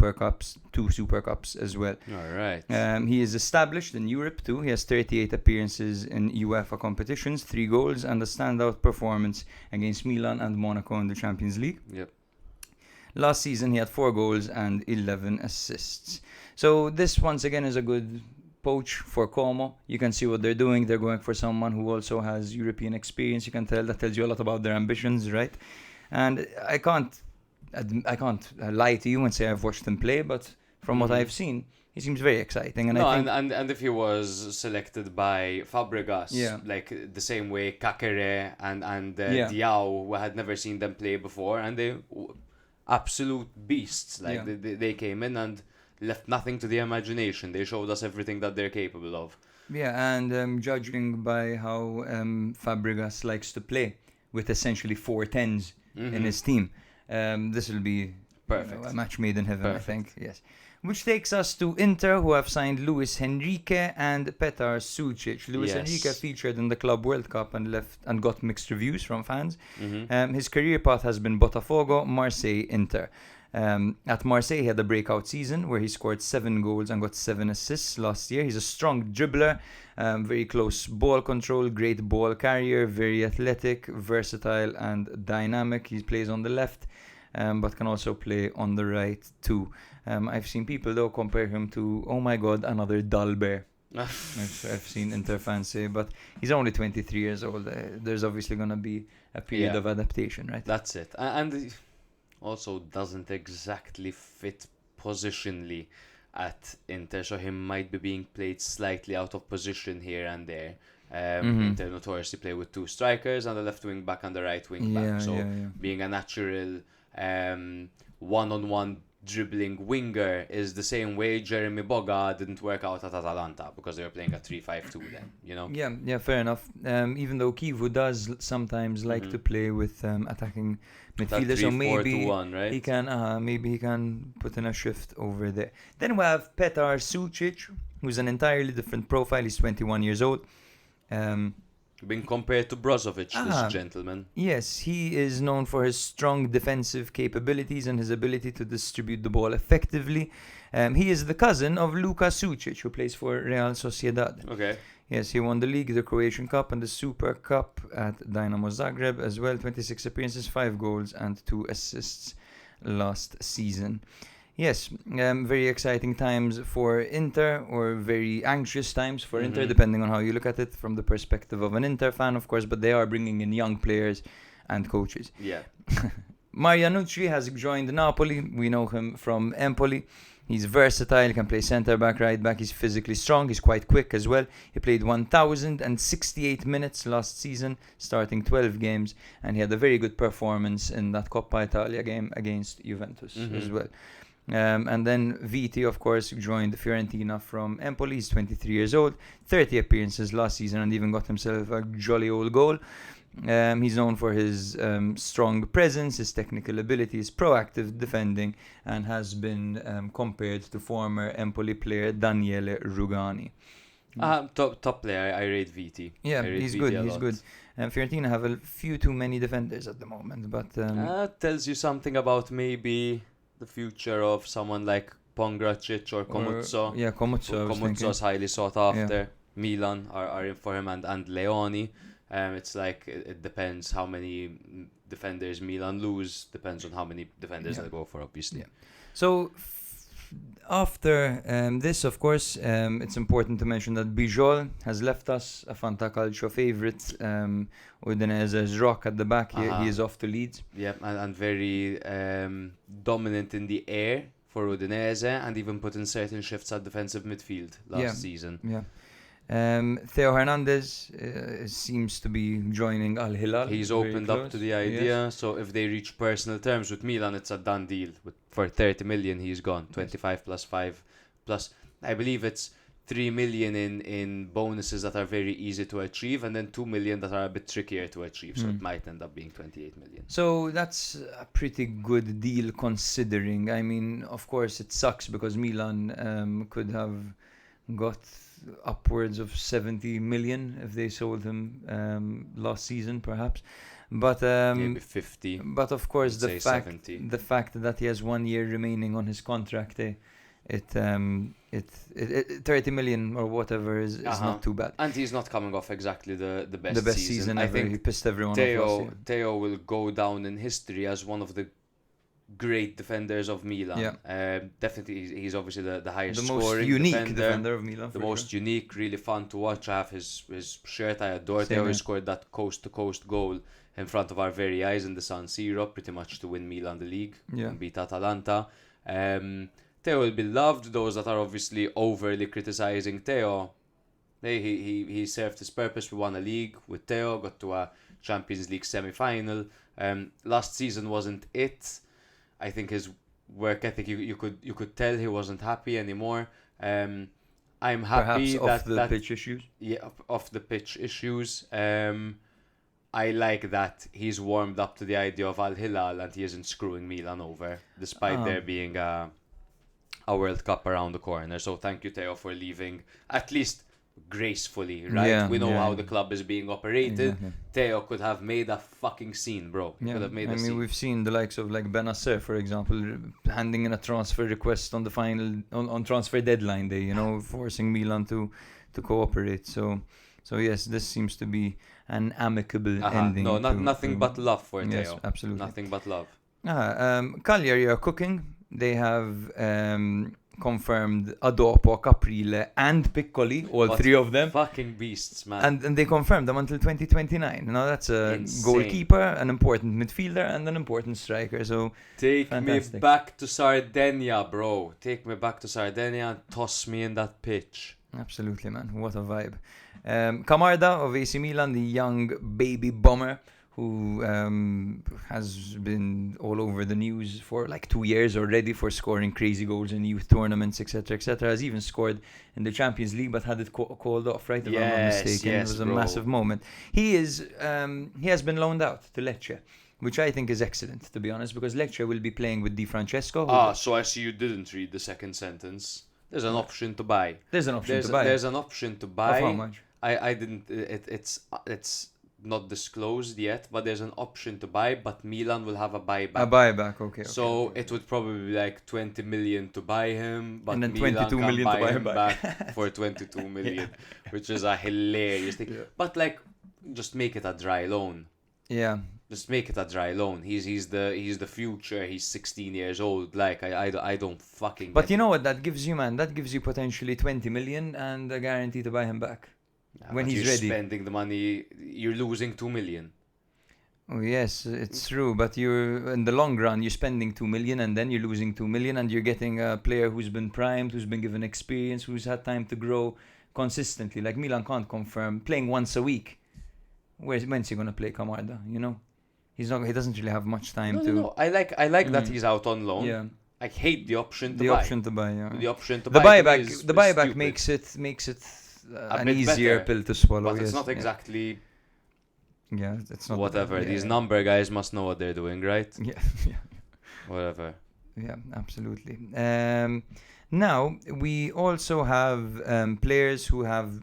Super Cups as well. All right. He is established in Europe too. He has 38 appearances in UEFA competitions, 3 goals and a standout performance against Milan and Monaco in the Champions League. Yep. Last season, he had 4 goals and 11 assists. So this, once again, is a good poach for Como. You can see what they're doing. They're going for someone who also has European experience. You can tell that tells you a lot about their ambitions, right? And I can't lie to you and say I've watched him play, but from what I've seen, he seems very exciting. And I think and if he was selected by Fabregas, like the same way Kakere and Diao, we had never seen them play before, and they absolute beasts. Like they came in and left nothing to the imagination. They showed us everything that they're capable of. Yeah, and judging by how Fabregas likes to play with essentially 4 10s in his team, this will be perfect. A match made in heaven, I think. Yes. Which takes us to Inter, who have signed Luis Henrique and Petar Sucic. Luis Henrique featured in the Club World Cup and got mixed reviews from fans. His career path has been Botafogo, Marseille, Inter. At Marseille, he had a breakout season where he scored 7 goals and got 7 assists last year. He's a strong dribbler, very close ball control, great ball carrier, very athletic, versatile and dynamic. He plays on the left, but can also play on the right too. I've seen people though compare him to, oh my god, another dull bear. I've seen Inter fans say, but he's only 23 years old. There's obviously going to be a period of adaptation, right? That's it. And also doesn't exactly fit positionally at Inter, so he might be being played slightly out of position here and there. Inter notoriously play with 2 strikers and the left wing back and the right wing back, so being a natural one-on-one dribbling winger is the same way Jeremy Boga didn't work out at Atalanta because they were playing a 3-5-2 then, you know? Yeah, fair enough. Even though Kivu does sometimes like to play with attacking midfielders, so maybe 3-4-2-1, right? he can put in a shift over there. Then we have Petar Sucic, who's an entirely different profile. He's 21 years old. Being compared to Brozovic, this gentleman. Yes, he is known for his strong defensive capabilities and his ability to distribute the ball effectively. He is the cousin of Luka Sucic, who plays for Real Sociedad. Okay. Yes, he won the league, the Croatian Cup and the Super Cup at Dynamo Zagreb as well. 26 appearances, 5 goals and 2 assists last season. Yes, very exciting times for Inter, or very anxious times for Inter, depending on how you look at it from the perspective of an Inter fan, of course, but they are bringing in young players and coaches. Yeah. Marianucci has joined Napoli. We know him from Empoli. He's versatile, can play centre-back, right-back. He's physically strong. He's quite quick as well. He played 1,068 minutes last season, starting 12 games, and he had a very good performance in that Coppa Italia game against Juventus as well. And then Viti, of course, joined Fiorentina from Empoli. He's 23 years old, 30 appearances last season, and even got himself a jolly old goal. He's known for his strong presence, his technical abilities, proactive defending, and has been compared to former Empoli player Daniele Rugani. Top player. I rate VT. Yeah, I rate he's VT good. a He's lot. good. Fiorentina have a few too many defenders at the moment, but Tells you something about maybe the future of someone like Pongracic or Comuzzo. Yeah, Comuzzo. I was thinking. Comuzzo is highly sought after. Milan are in for him, and Leoni. It's like it depends how many defenders Milan lose. Depends on how many defenders they go for, obviously. Yeah. So after this, of course, it's important to mention that Bijol has left us, a Fantacalcio favourite. Udinese's rock at the back. He is off to Leeds. Yeah, and very dominant in the air for Udinese, and even put in certain shifts at defensive midfield last season. Yeah. Theo Hernandez seems to be joining Al Hilal. He's opened up to the idea, so if they reach personal terms with Milan, it's a done deal. For 30 million, he's gone. 25 plus 5 plus, I believe it's 3 million in bonuses that are very easy to achieve, and then 2 million that are a bit trickier to achieve, so it might end up being 28 million. So that's a pretty good deal considering. I mean, of course, it sucks because Milan could have got upwards of 70 million if they sold him last season, perhaps. But maybe 50. But of course, the fact 70. that he has 1 year remaining on his contract, 30 million or whatever is not too bad. And he's not coming off exactly the best The best season ever. I think he pissed everyone off. Theo will go down in history as one of the great defenders of Milan. Yeah. Definitely, he's obviously the highest the scoring most unique defender of Milan. The most unique, really fun to watch. I have his shirt. I adore Theo. He scored that coast-to-coast goal in front of our very eyes in the San Siro, pretty much to win Milan the league and beat Atalanta. Theo will be loved. Those that are obviously overly criticizing Theo, he served his purpose. We won a league with Theo, got to a Champions League semi-final. Last season wasn't it. I think his work ethic, you could tell he wasn't happy anymore. I'm happy perhaps off the pitch issues. Yeah, off the pitch issues. I like that he's warmed up to the idea of Al Hilal and he isn't screwing Milan over, despite there being a World Cup around the corner. So thank you, Theo, for leaving at least gracefully, right? We know how the club is being operated. Exactly. Theo could have made a fucking scene, bro. He could have made a scene. We've seen the likes of like Benacer, for example, handing in a transfer request on the final on transfer deadline day, forcing Milan to cooperate. So yes, this seems to be an amicable ending. No, nothing but love for Theo. Yes, absolutely. Nothing but love. Cagliari are cooking. They have confirmed Adopo, Caprile, and Piccoli, three of them. Fucking beasts, man. And they confirmed them until 2029. Now that's a Insane. goalkeeper, an important midfielder, and an important striker. So Take fantastic. me back to Sardinia, bro. Take me back to Sardinia and toss me in that pitch. Absolutely, man. What a vibe. Camarda of AC Milan, the young baby bomber, who has been all over the news for like 2 years already for scoring crazy goals in youth tournaments, etc., etc. Has even scored in the Champions League, but had it called off, right? If I'm not mistaken. It was a massive moment. He has been loaned out to Lecce, which I think is excellent, to be honest, because Lecce will be playing with Di Francesco. So I see you didn't read the second sentence. There's an option to buy. There's an option to buy. There's an option to buy. Of how much? I didn't. It's not disclosed yet, but there's an option to buy. But Milan will have a buyback. A buyback, okay. So it would probably be like 20 million to buy him, but and then Milan 22 million can to buy him back for 22 million, which is a hilarious thing. Yeah. But like, just make it a dry loan. Yeah. Just make it a dry loan. He's the future. He's 16 years old. Like I don't fucking. But you know what that gives you, man? That gives you potentially 20 million and a guarantee to buy him back when he's you're ready. Spending the money, you're losing 2 million. Oh yes, it's true. But you're in the long run, you're spending 2 million and then you're losing 2 million, and you're getting a player who's been primed, who's been given experience, who's had time to grow consistently. Like Milan can't confirm playing once a week. When's he gonna play Camarda? He doesn't really have much time to. No. I like that he's out on loan. Yeah. I hate the option to The buy. option to buy, yeah. The option to The buy. to me buyback, is the buyback stupid. makes it A an bit easier better, pill to swallow. But it's yes, not yeah. exactly Yeah, it's not whatever. yeah, These yeah. number guys must know what they're doing, right? Yeah, yeah. Whatever. Yeah, absolutely. Now, we also have players who have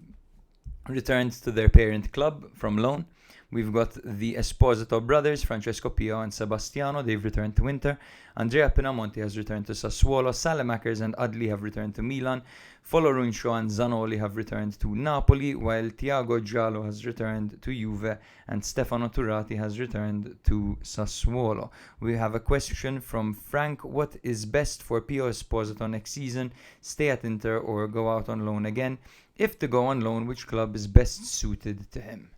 returned to their parent club from loan. We've got the Esposito brothers, Francesco Pio and Sebastiano. They've returned to Inter. Andrea Pinamonti has returned to Sassuolo. Salamakers and Adli have returned to Milan. Folorunsho and Zanoli have returned to Napoli, while Tiago Giallo has returned to Juve and Stefano Turati has returned to Sassuolo. We have a question from Frank. What is best for Pio Esposito next season? Stay at Inter or go out on loan again? If to go on loan, which club is best suited to him?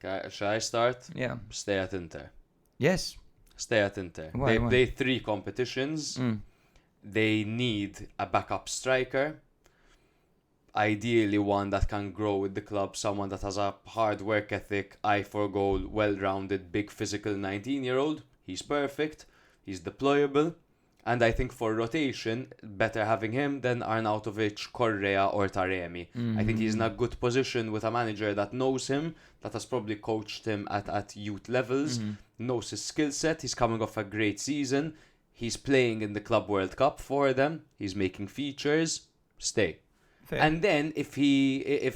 Okay, shall I start? Yeah. Stay at Inter. Yes. Stay at Inter. Why, They why? play 3 competitions. They need a backup striker. Ideally one that can grow with the club, someone that has a hard work ethic, eye for goal, well-rounded, big physical 19-year-old. He's perfect. He's deployable. And I think for rotation, better having him than Arnautovic, Correa or Taremi. I think he's in a good position with a manager that knows him, that has probably coached him at youth levels, knows his skill set. He's coming off a great season. He's playing in the Club World Cup for them. He's making features. Stay. Fair. And then if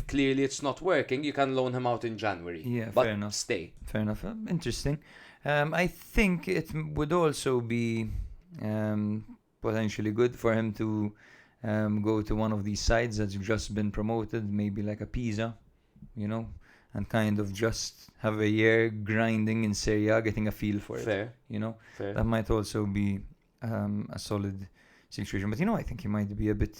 clearly it's not working, you can loan him out in January. Yeah, but fair enough. Stay. Fair enough. Interesting. I think it would also be potentially good for him to go to one of these sides that's just been promoted, maybe like a Pisa, and kind of just have a year grinding in Serie A, getting a feel for it. Fair. Fair. That might also be a solid situation. But I think he might be a bit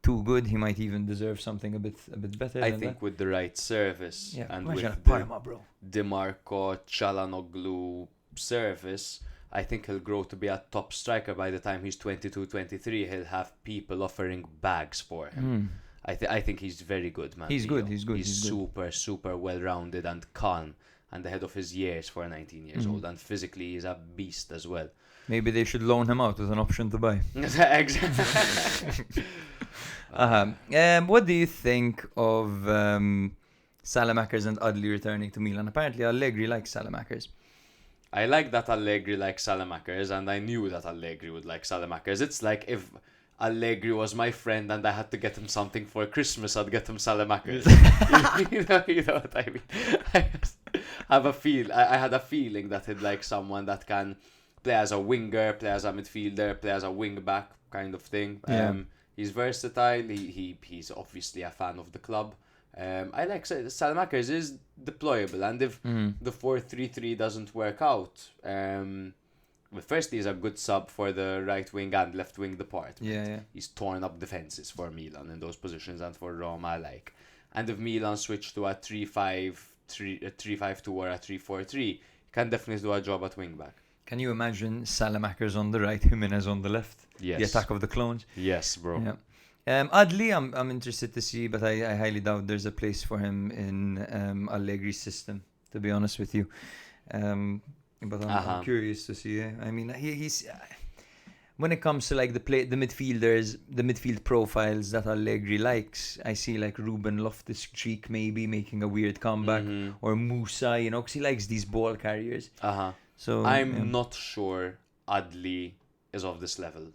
too good. He might even deserve something a bit better. I than think that. with the right service Yeah, and imagine with a Parma, bro. DeMarco, Çalhanoğlu service, I think he'll grow to be a top striker by the time he's 22, 23. He'll have people offering bags for him. I think he's very good, man. He's Theo. good, he's good, He's he's good. super well-rounded and calm and ahead of his years for a 19 years old. And physically, he's a beast as well. Maybe they should loan him out with an option to buy. Exactly. What do you think of Salamakers and Adli returning to Milan? Apparently Allegri likes Salamakers. I like that Allegri likes Salamakers, and I knew that Allegri would like Salamakers. It's like if Allegri was my friend and I had to get him something for Christmas, I'd get him Salamakers. you know what I mean? I had a feeling that he'd like someone that can play as a winger, play as a midfielder, play as a wing back kind of thing. Yeah. He's versatile. He's obviously a fan of the club. I like Salamakers is deployable, and if the 4-3-3 doesn't work out, firstly he's a good sub for the right wing and left wing department. Yeah. He's torn up defenses for Milan in those positions, and for Roma I like. And if Milan switch to a 3-5-2 or a 3-4-3, he can definitely do a job at wing back. Can you imagine Salamakers on the right, Jimenez on the left? Yes. The attack of the clones. Yes, bro. Yeah. Adli, I'm interested to see, but I highly doubt there's a place for him in Allegri's system, to be honest with you. But I'm curious to see. I mean, he's when it comes to like the midfielders, the midfield profiles that Allegri likes, I see like Ruben Loftus-Cheek maybe making a weird comeback, or Musa, because he likes these ball carriers. So I'm not sure Adli is of this level.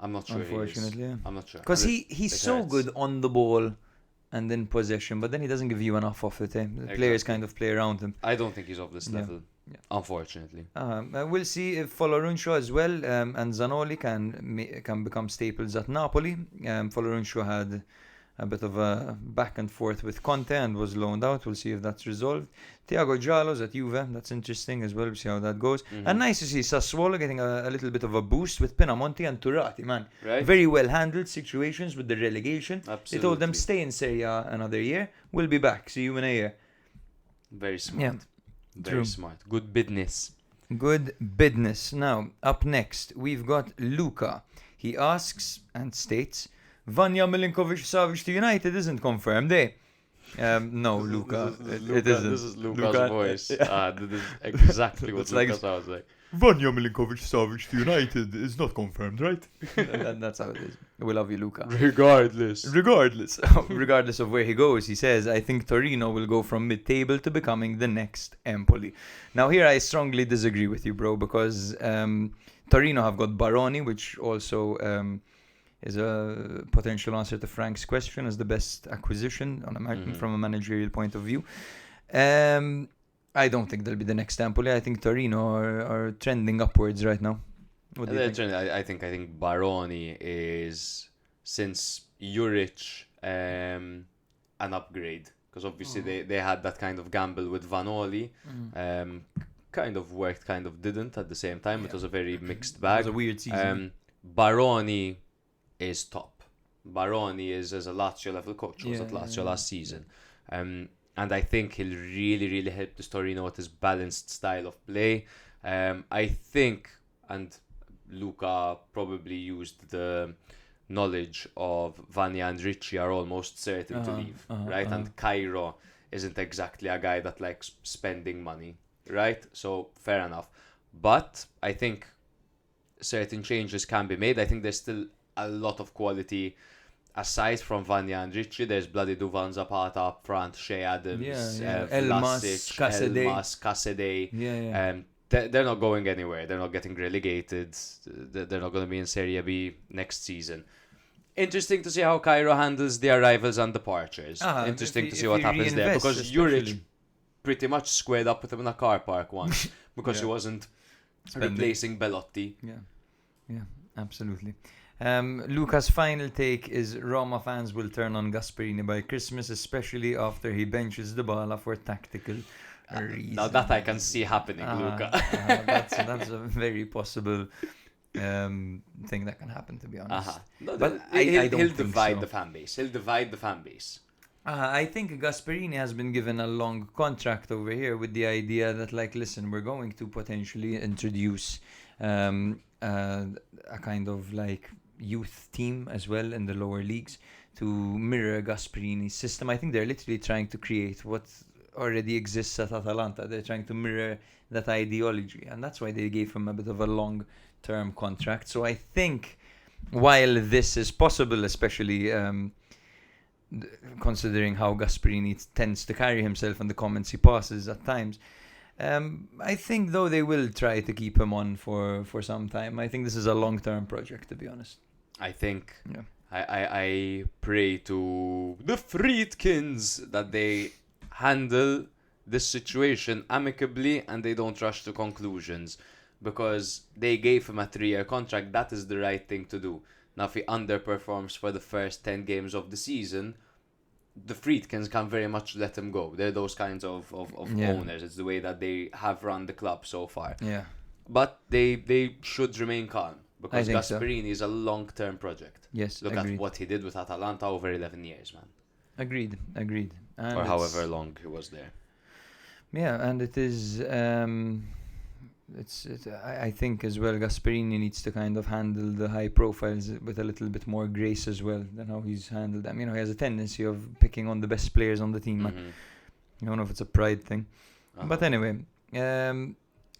I'm not sure. Unfortunately, yeah. I'm not sure. Because he's so good on the ball and in possession, but then he doesn't give you enough of it. The players kind of play around him. I don't think he's of this level, unfortunately. We'll see if Folorunsho as well and Zanoli can become staples at Napoli. Folorunsho had a bit of a back and forth with Conte and was loaned out. We'll see if that's resolved. Thiago Giallo's at Juve. That's interesting as well. We'll see how that goes. And nice to see Sassuolo getting a little bit of a boost with Pinamonti and Turati, man. Right? Very well handled situations with the relegation. Absolutely. They told them stay in Serie A another year. We'll be back. See you in a year. Very smart. Yeah. Very True. smart. Good business. Good business. Now, up next, we've got Luca. He asks and states, Vanja Milinkovic-Savic to United isn't confirmed, eh? No, Luca. It Luca, isn't. this is Luca's Luca, voice. yeah. This is exactly what It's like- Luca sounds like. Vanya Milinkovic-Savic to United is not confirmed, right? That's how it is. We love you, Luca. Regardless. Regardless of where he goes, he says, I think Torino will go from mid-table to becoming the next Empoli. Now here I strongly disagree with you, bro, because Torino have got Baroni, which also is a potential answer to Frank's question as the best acquisition from a managerial point of view. I don't think they'll be the next Empoli. I think Torino are trending upwards right now. What do you think? I think Baroni is, since Juric, an upgrade, because obviously they had that kind of gamble with Vanoli. Kind of worked, kind of didn't at the same time. It was a very mixed bag. It was a weird season. Baroni is top. Baroni is as a Lazio level coach. Was at Lazio last season. And I think he'll really, really help the Torino with his balanced style of play. I think, and Luca probably used the knowledge of Vanya and Ricci are almost certain to leave, right? And Cairo isn't exactly a guy that likes spending money, right? So fair enough. But I think certain changes can be made. I think there's still a lot of quality aside from Vanya and Ricci. There's bloody Duvan Zapata up front, Shea Adams, Elmas, Vlasic, Casadei. They're not going anywhere. They're not getting relegated. They're not going to be in Serie B next season. Interesting to see how Cairo handles the arrivals and departures. Interesting to see what happens there, because Juric pretty much squared up with him in a car park once because he wasn't replacing Belotti. Yeah, absolutely. Luca's final take is Roma fans will turn on Gasperini by Christmas, especially after he benches Dybala for tactical reasons. Now that I can see happening, Luca. That's a very possible thing that can happen, to be honest. No, but he'll don't divide think the fan base. He'll divide the fan base. I think Gasperini has been given a long contract over here with the idea that, like, listen, we're going to potentially introduce a kind of like youth team as well in the lower leagues to mirror Gasperini's system. I think they're literally trying to create what already exists at Atalanta. They're trying to mirror that ideology, and that's why they gave him a bit of a long-term contract. So I think while this is possible, especially considering how Gasperini tends to carry himself and the comments he passes at times, I think though they will try to keep him on for some time. I think this is a long-term project, to be honest. I think I pray to the Friedkins that they handle this situation amicably and they don't rush to conclusions, because they gave him a 3-year contract. That is the right thing to do. Now, if he underperforms for the first 10 games of the season, the Friedkins can very much let him go. They're those kinds of owners. It's the way that they have run the club so far. Yeah. But they should remain calm, because I think Gasperini is a long-term project. Yes, Look agreed. at what he did with Atalanta over 11 years, man. Agreed. And Or however long he was there. Yeah, and it is. I think as well, Gasperini needs to kind of handle the high profiles with a little bit more grace as well than how he's handled them. You know, he has a tendency of picking on the best players on the team. I don't know if it's a pride thing. But anyway,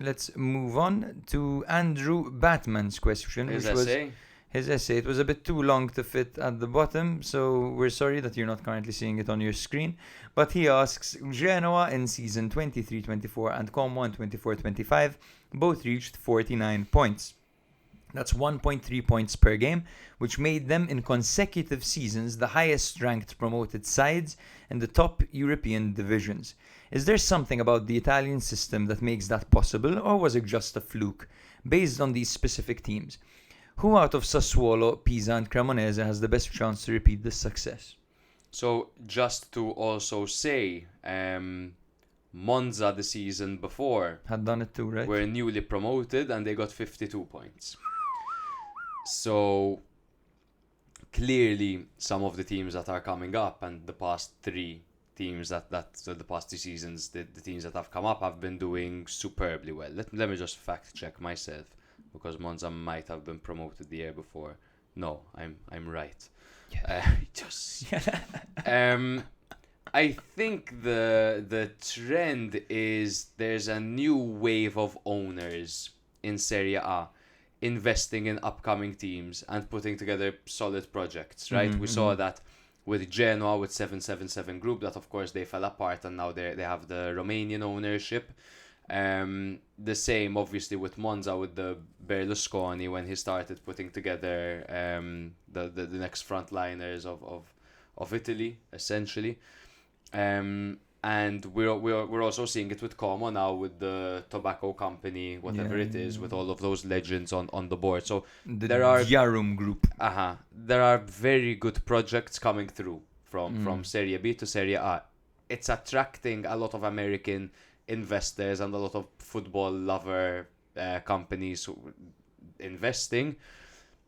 let's move on to Andrew Batman's question. His which was essay? his essay. It was a bit too long to fit at the bottom, so we're sorry that you're not currently seeing it on your screen. But he asks, Genoa in season 23-24 and Como in 24-25 both reached 49 points. That's 1.3 points per game, which made them in consecutive seasons the highest ranked promoted sides in the top European divisions. Is there something about the Italian system that makes that possible, or was it just a fluke based on these specific teams? Who out of Sassuolo, Pisa and Cremonese has the best chance to repeat this success? So, just to also say, Monza the season before Had done it too, right? were newly promoted and they got 52 points. So, clearly, some of the teams that are coming up, and the past 3 teams so the past 2 seasons, the teams that have come up have been doing superbly well. Let me just fact check myself, because Monza might have been promoted the year before. No, I'm right. I think the trend is there's a new wave of owners in Serie A investing in upcoming teams and putting together solid projects, right? We saw that with Genoa, with 777 Group, that of course they fell apart and now they have the Romanian ownership. The same obviously with Monza, with the Berlusconi, when he started putting together the next frontliners of Italy, essentially. And we're also seeing it with Como now, with the tobacco company, whatever it is, with all of those legends on the board. So There are Yarum Group. there are very good projects coming through from Serie B to Serie A. It's attracting a lot of American investors and a lot of football lover companies investing.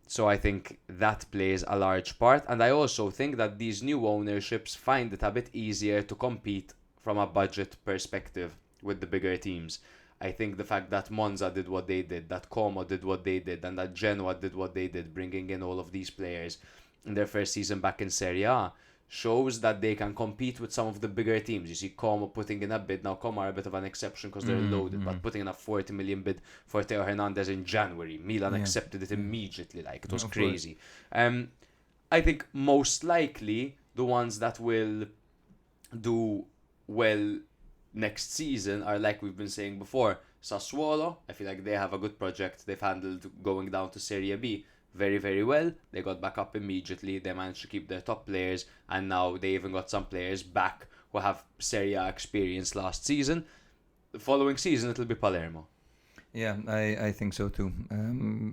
So I think that plays a large part. And I also think that these new ownerships find it a bit easier to compete from a budget perspective with the bigger teams. I think the fact that Monza did what they did, that Como did what they did, and that Genoa did what they did, bringing in all of these players in their first season back in Serie A, shows that they can compete with some of the bigger teams. You see Como putting in a bid. Now Como are a bit of an exception because they're loaded, but putting in a 40 million bid for Theo Hernandez in January. Milan accepted it immediately, like it was crazy. I think most likely the ones that will do well next season are, like we've been saying before, Sassuolo. I feel like they have a good project. They've handled going down to Serie B very, very well. They got back up immediately. They managed to keep their top players, and now they even got some players back who have Serie A experience last season. The following season, it'll be Palermo. Yeah, I think so too.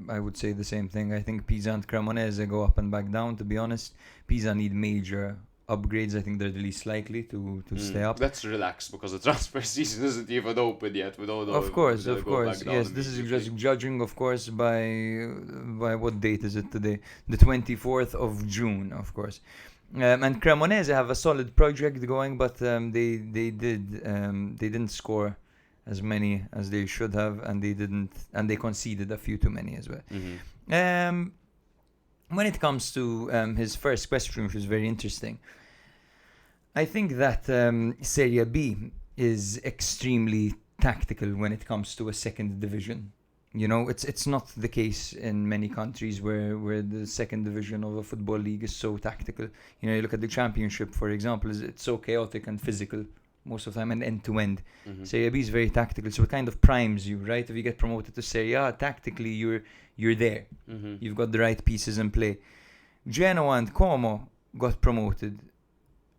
I would say the same thing. I think Pisa and Cremonese go up and back down, to be honest. Pisa need major upgrades. I think they're the least likely to stay up. Let's relax, because the transfer season isn't even open yet. With all the Of course. Yes, this is just judging, of course, by what date is it today? The 24th of June, of course. And Cremonese have a solid project going, but they didn't score as many as they should have, and they conceded a few too many as well. When it comes to his first question, which was very interesting, I think that Serie B is extremely tactical when it comes to a second division. You know, it's not the case in many countries where the second division of a football league is so tactical. You know, you look at the Championship, for example, it's so chaotic and physical most of the time, and end-to-end. Serie B is very tactical, so it kind of primes you, right? If you get promoted to Serie A, tactically you're there. You've got the right pieces in play. Genoa and Como got promoted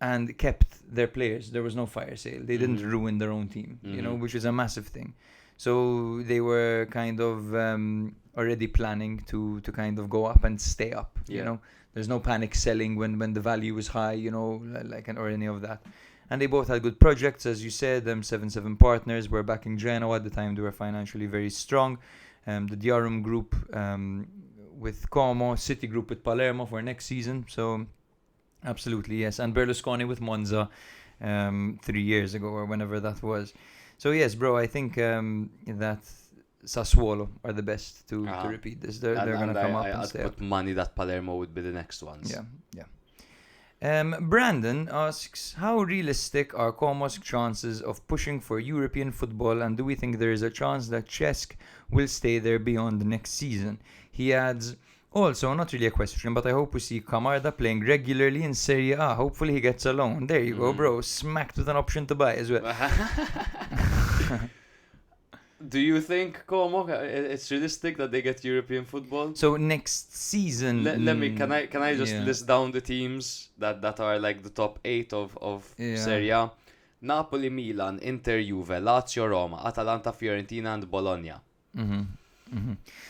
and kept their players. There was no fire sale. They didn't ruin their own team, you know, which is a massive thing. So they were kind of already planning to kind of go up and stay up, you know. There's no panic selling when the value is high, you know, or any of that. And they both had good projects, as you said. 7-7 partners were backing Genoa at the time. They were financially very strong. The Diarum Group with Como, City Group with Palermo for next season. So, absolutely, yes. And Berlusconi with Monza 3 years ago, or whenever that was. So, yes, bro, I think that Sassuolo are the best to repeat this. They're going to come up and stay up. I'd put money that Palermo would be the next ones. Yeah. Brandon asks, how realistic are Como's chances of pushing for European football, and do we think there is a chance that Cesc will stay there beyond the next season? He adds, also, not really a question, but I hope we see Camarda playing regularly in Serie A. Hopefully he gets a loan. There you go, bro. Smacked with an option to buy as well. Do you think Como it's realistic that they get European football? So next season, can I just list down the teams that are like the top 8 of Serie A? Napoli, Milan, Inter, Juve, Lazio, Roma, Atalanta, Fiorentina, and Bologna.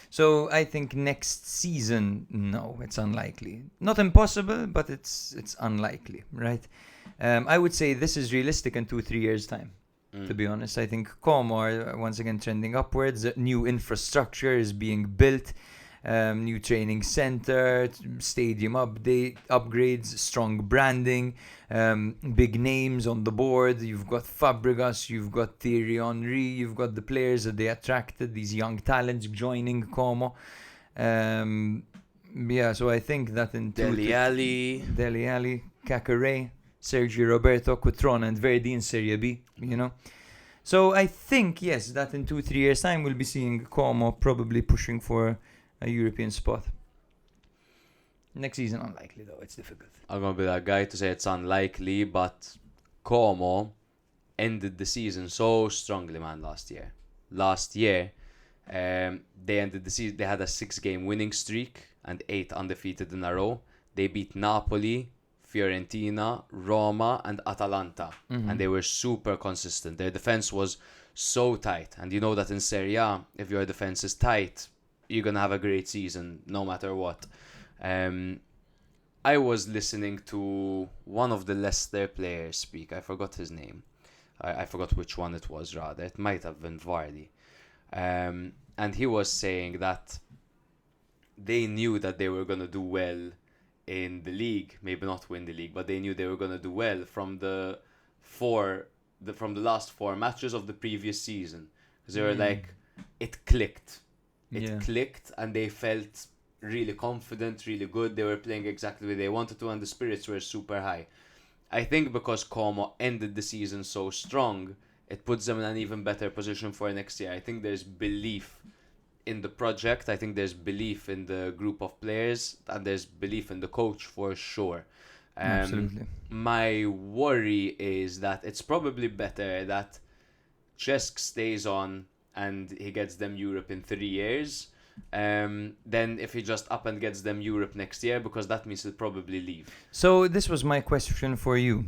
So I think next season, no, it's unlikely. Not impossible, but it's unlikely, right? I would say this is realistic in 2-3 years' time. To be honest, I think Como are once again trending upwards. New infrastructure is being built, new training center, stadium upgrades, strong branding, big names on the board. You've got Fabregas, you've got Thierry Henry, you've got the players that they attracted, these young talents joining Como. So I think that in Dele Alli, Kakare, Sergio Roberto, Cutrone and Verdi in Serie B, you know. So I think, yes, that in 2-3 years' time we'll be seeing Como probably pushing for a European spot. Next season, unlikely though, it's difficult. I'm going to be that guy to say it's unlikely, but Como ended the season so strongly, man, last year. They ended the season, they had a 6-game winning streak and 8 undefeated in a row. They beat Napoli, Fiorentina, Roma and Atalanta, and they were super consistent. Their defense was so tight, and you know that in Serie A, if your defense is tight, you're going to have a great season no matter what. I was listening to one of the Leicester players speak. I forgot his name. I forgot which one it was, rather. It might have been Vardy. And he was saying that they knew that they were going to do well in the league. Maybe not win the league, but they knew they were going to do well from the last 4 matches of the previous season. Because they were like, it clicked. It clicked, and they felt really confident, really good. They were playing exactly the way they wanted to, and the spirits were super high. I think because Como ended the season so strong, it puts them in an even better position for next year. I think there's belief in the project. I think there's belief in the group of players, and there's belief in the coach for sure. Absolutely. My worry is that it's probably better that Cesc stays on and he gets them Europe in 3 years, than if he just up and gets them Europe next year, because that means he'll probably leave. So this was my question for you.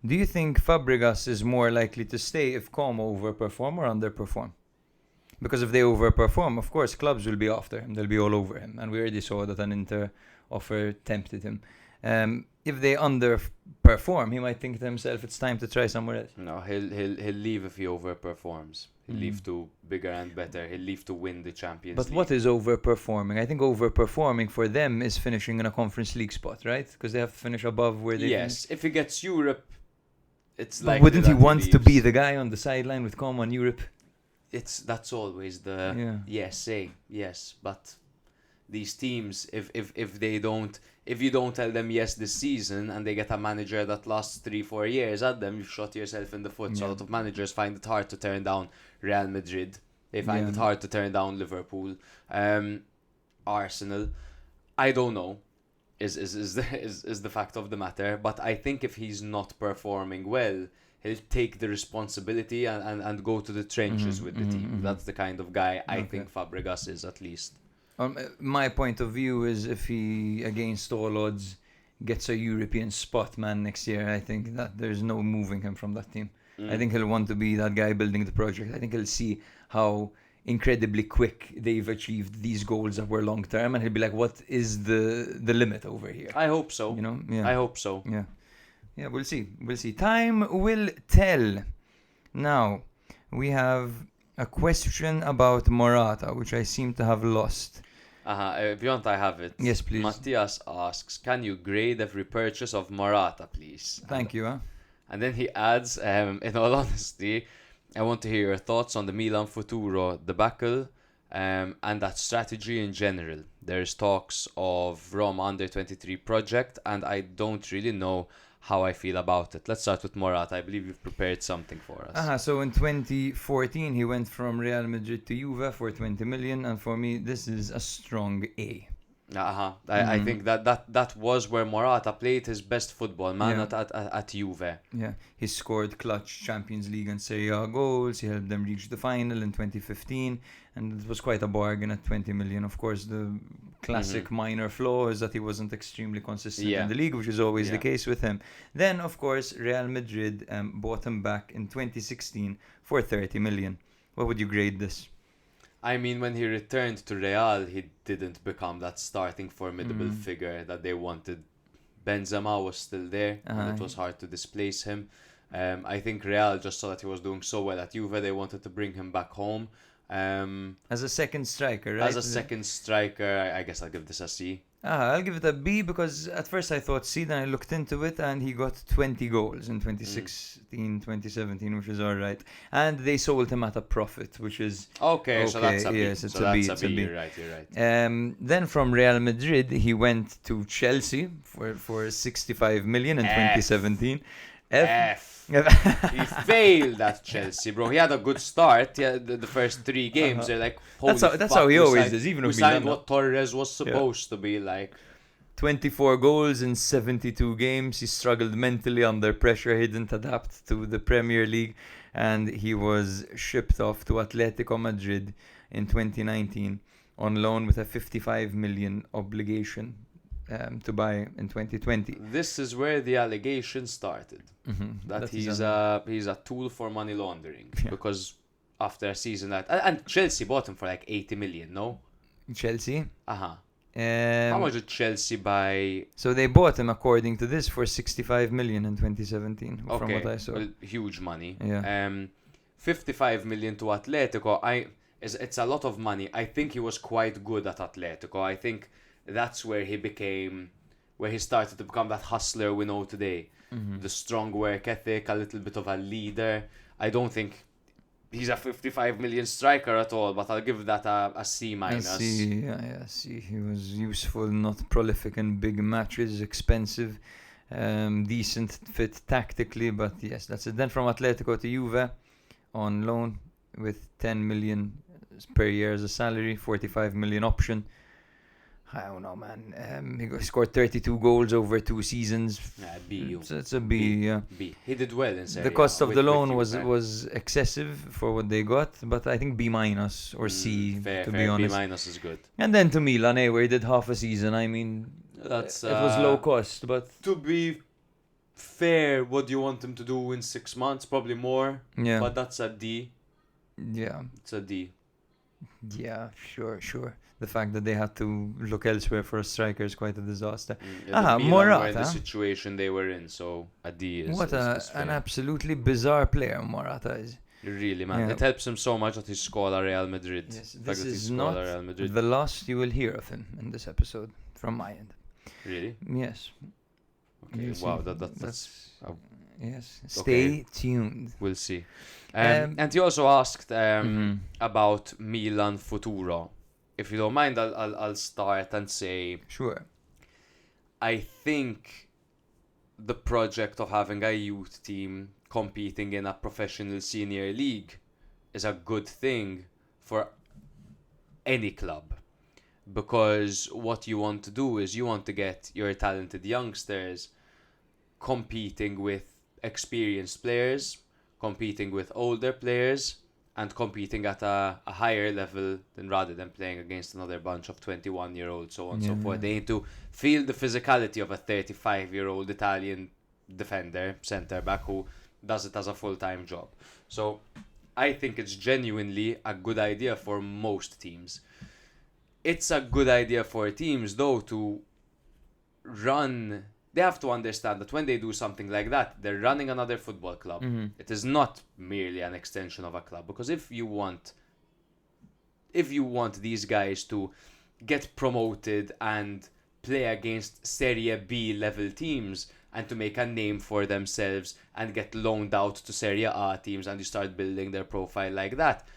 Do you think Fabregas is more likely to stay if Como overperform or underperform? Because if they overperform, of course, clubs will be after him. They'll be all over him. And we already saw that an Inter offer tempted him. If they underperform, he might think to himself, it's time to try somewhere else. No, he'll leave if he overperforms. He'll leave to bigger and better. He'll leave to win the Champions League. But what is overperforming? I think overperforming for them is finishing in a Conference League spot, right? Because they have to finish above where they Yes, if he gets Europe, it's like. like. Wouldn't he want to be the guy on the sideline with Como in Europe? That's always the yes, but these teams, if you don't tell them yes this season and they get a manager that lasts 3-4 years at them, you've shot yourself in the foot. So a lot of managers find it hard to turn down Real Madrid. They find it hard to turn down Liverpool, Arsenal. I don't know. Is the fact of the matter. But I think if he's not performing well, he'll take the responsibility and go to the trenches with the team. That's the kind of guy I think Fabregas is, at least. My point of view is if he, against all odds, gets a European spot, man, next year, I think that there's no moving him from that team. I think he'll want to be that guy building the project. I think he'll see how incredibly quick they've achieved these goals that were long term, and he'll be like, what is the limit over here? I hope so. You know? Yeah. I hope so. Yeah, we'll see. Time will tell. Now, we have a question about Morata, which I seem to have lost. If you want, I have it. Yes, please. Matthias asks, can you grade every purchase of Morata, please? Thank you. And then he adds, in all honesty, I want to hear your thoughts on the Milan Futuro debacle and that strategy in general. There's talks of Roma Under-23 project, and I don't really know how I feel about it. Let's start with Morata. I believe you've prepared something for us. So in 2014, he went from Real Madrid to Juve for 20 million, and for me, this is a strong A. I think that was where Morata played his best football, man, at Juve. Yeah, he scored clutch Champions League and Serie A goals. He helped them reach the final in 2015, and it was quite a bargain at 20 million. Of course, the classic minor flaw is that he wasn't extremely consistent in the league, which is always the case with him. Then, of course, Real Madrid bought him back in 2016 for 30 million. What would you grade this? I mean, when he returned to Real, he didn't become that starting formidable figure that they wanted. Benzema was still there, and it was hard to displace him. I think Real just saw that he was doing so well at Juve, they wanted to bring him back home. As a second striker, right? As a second striker, I guess I'll give this a C. I'll give it a B because at first I thought C, then I looked into it and he got 20 goals in 2016, 2017, which is all right. And they sold him at a profit, which is Okay, so that's a B. yes, it's so a B, that's it's a B. You're right. Then from Real Madrid, he went to Chelsea for 65 million in 2017. He failed at Chelsea, bro. He had a good start. Yeah, the first 3 games. They're like, holy That's how he fuck, always is, even we with signed Milan. what Torres was supposed to be like. 24 goals in 72 games. He struggled mentally under pressure. He didn't adapt to the Premier League, and he was shipped off to Atletico Madrid in 2019 on loan with a 55 million obligation to buy in 2020. This is where the allegation started. That he's a tool for money laundering. Yeah. Because after a season and Chelsea bought him for like 80 million, no? Chelsea. How much did Chelsea buy? So they bought him, according to this, for 65 million in 2017, from what I saw. Well, huge money. Yeah. 55 million to Atletico. It's a lot of money. I think he was quite good at Atletico. I think that's where he started to become that hustler we know today. The strong work ethic, a little bit of a leader. I don't think he's a 55 million striker at all, but I'll give that a C minus. C. He was useful, not prolific in big matches, expensive, decent fit tactically, but yes, that's it. Then from Atletico to Juve on loan with 10 million per year as a salary, 45 million option. I don't know, man. He scored 32 goals over 2 seasons. B. It's a B, yeah. B. He did well in Serie A. The cost of the loan with was excessive for what they got, but I think B minus or C, fair, to be honest. B minus is good. And then to Milan, where he did half a season. I mean, it was low cost, but to be fair, what do you want him to do in 6 months? Probably more. yeah, But that's a D. yeah, It's a D. yeah, sure. The fact that they had to look elsewhere for a striker is quite a disaster. Milan Morata. were in the situation they were in, so a D is. What is an fair. absolutely bizarre player Morata is. Really, man. Yeah. It helps him so much that he scored a Real Madrid. Yes, The fact this that he is scored not a Real Madrid. the last you will hear of him in this episode, from my end. Really? Yes. Okay. You'll Wow. see. That's. Yes. Okay. Stay tuned. We'll see. Um, And he also asked Mhm. about Milan Futuro. If you don't mind, I'll start and say Sure. I think the project of having a youth team competing in a professional senior league is a good thing for any club, because what you want to do is you want to get your talented youngsters competing with experienced players, competing with older players, and competing at a higher level rather than playing against another bunch of 21-year-olds, so on and so Yeah. forth. They need to feel the physicality of a 35-year-old Italian defender, centre-back, who does it as a full-time job. So I think it's genuinely a good idea for most teams. It's a good idea for teams, though, to run... They have to understand that when they do something like that, they're running another football club. It is not merely an extension of a club, because if you want these guys to get promoted and play against Serie B level teams and to make a name for themselves and get loaned out to Serie A teams, and you start building their profile like that,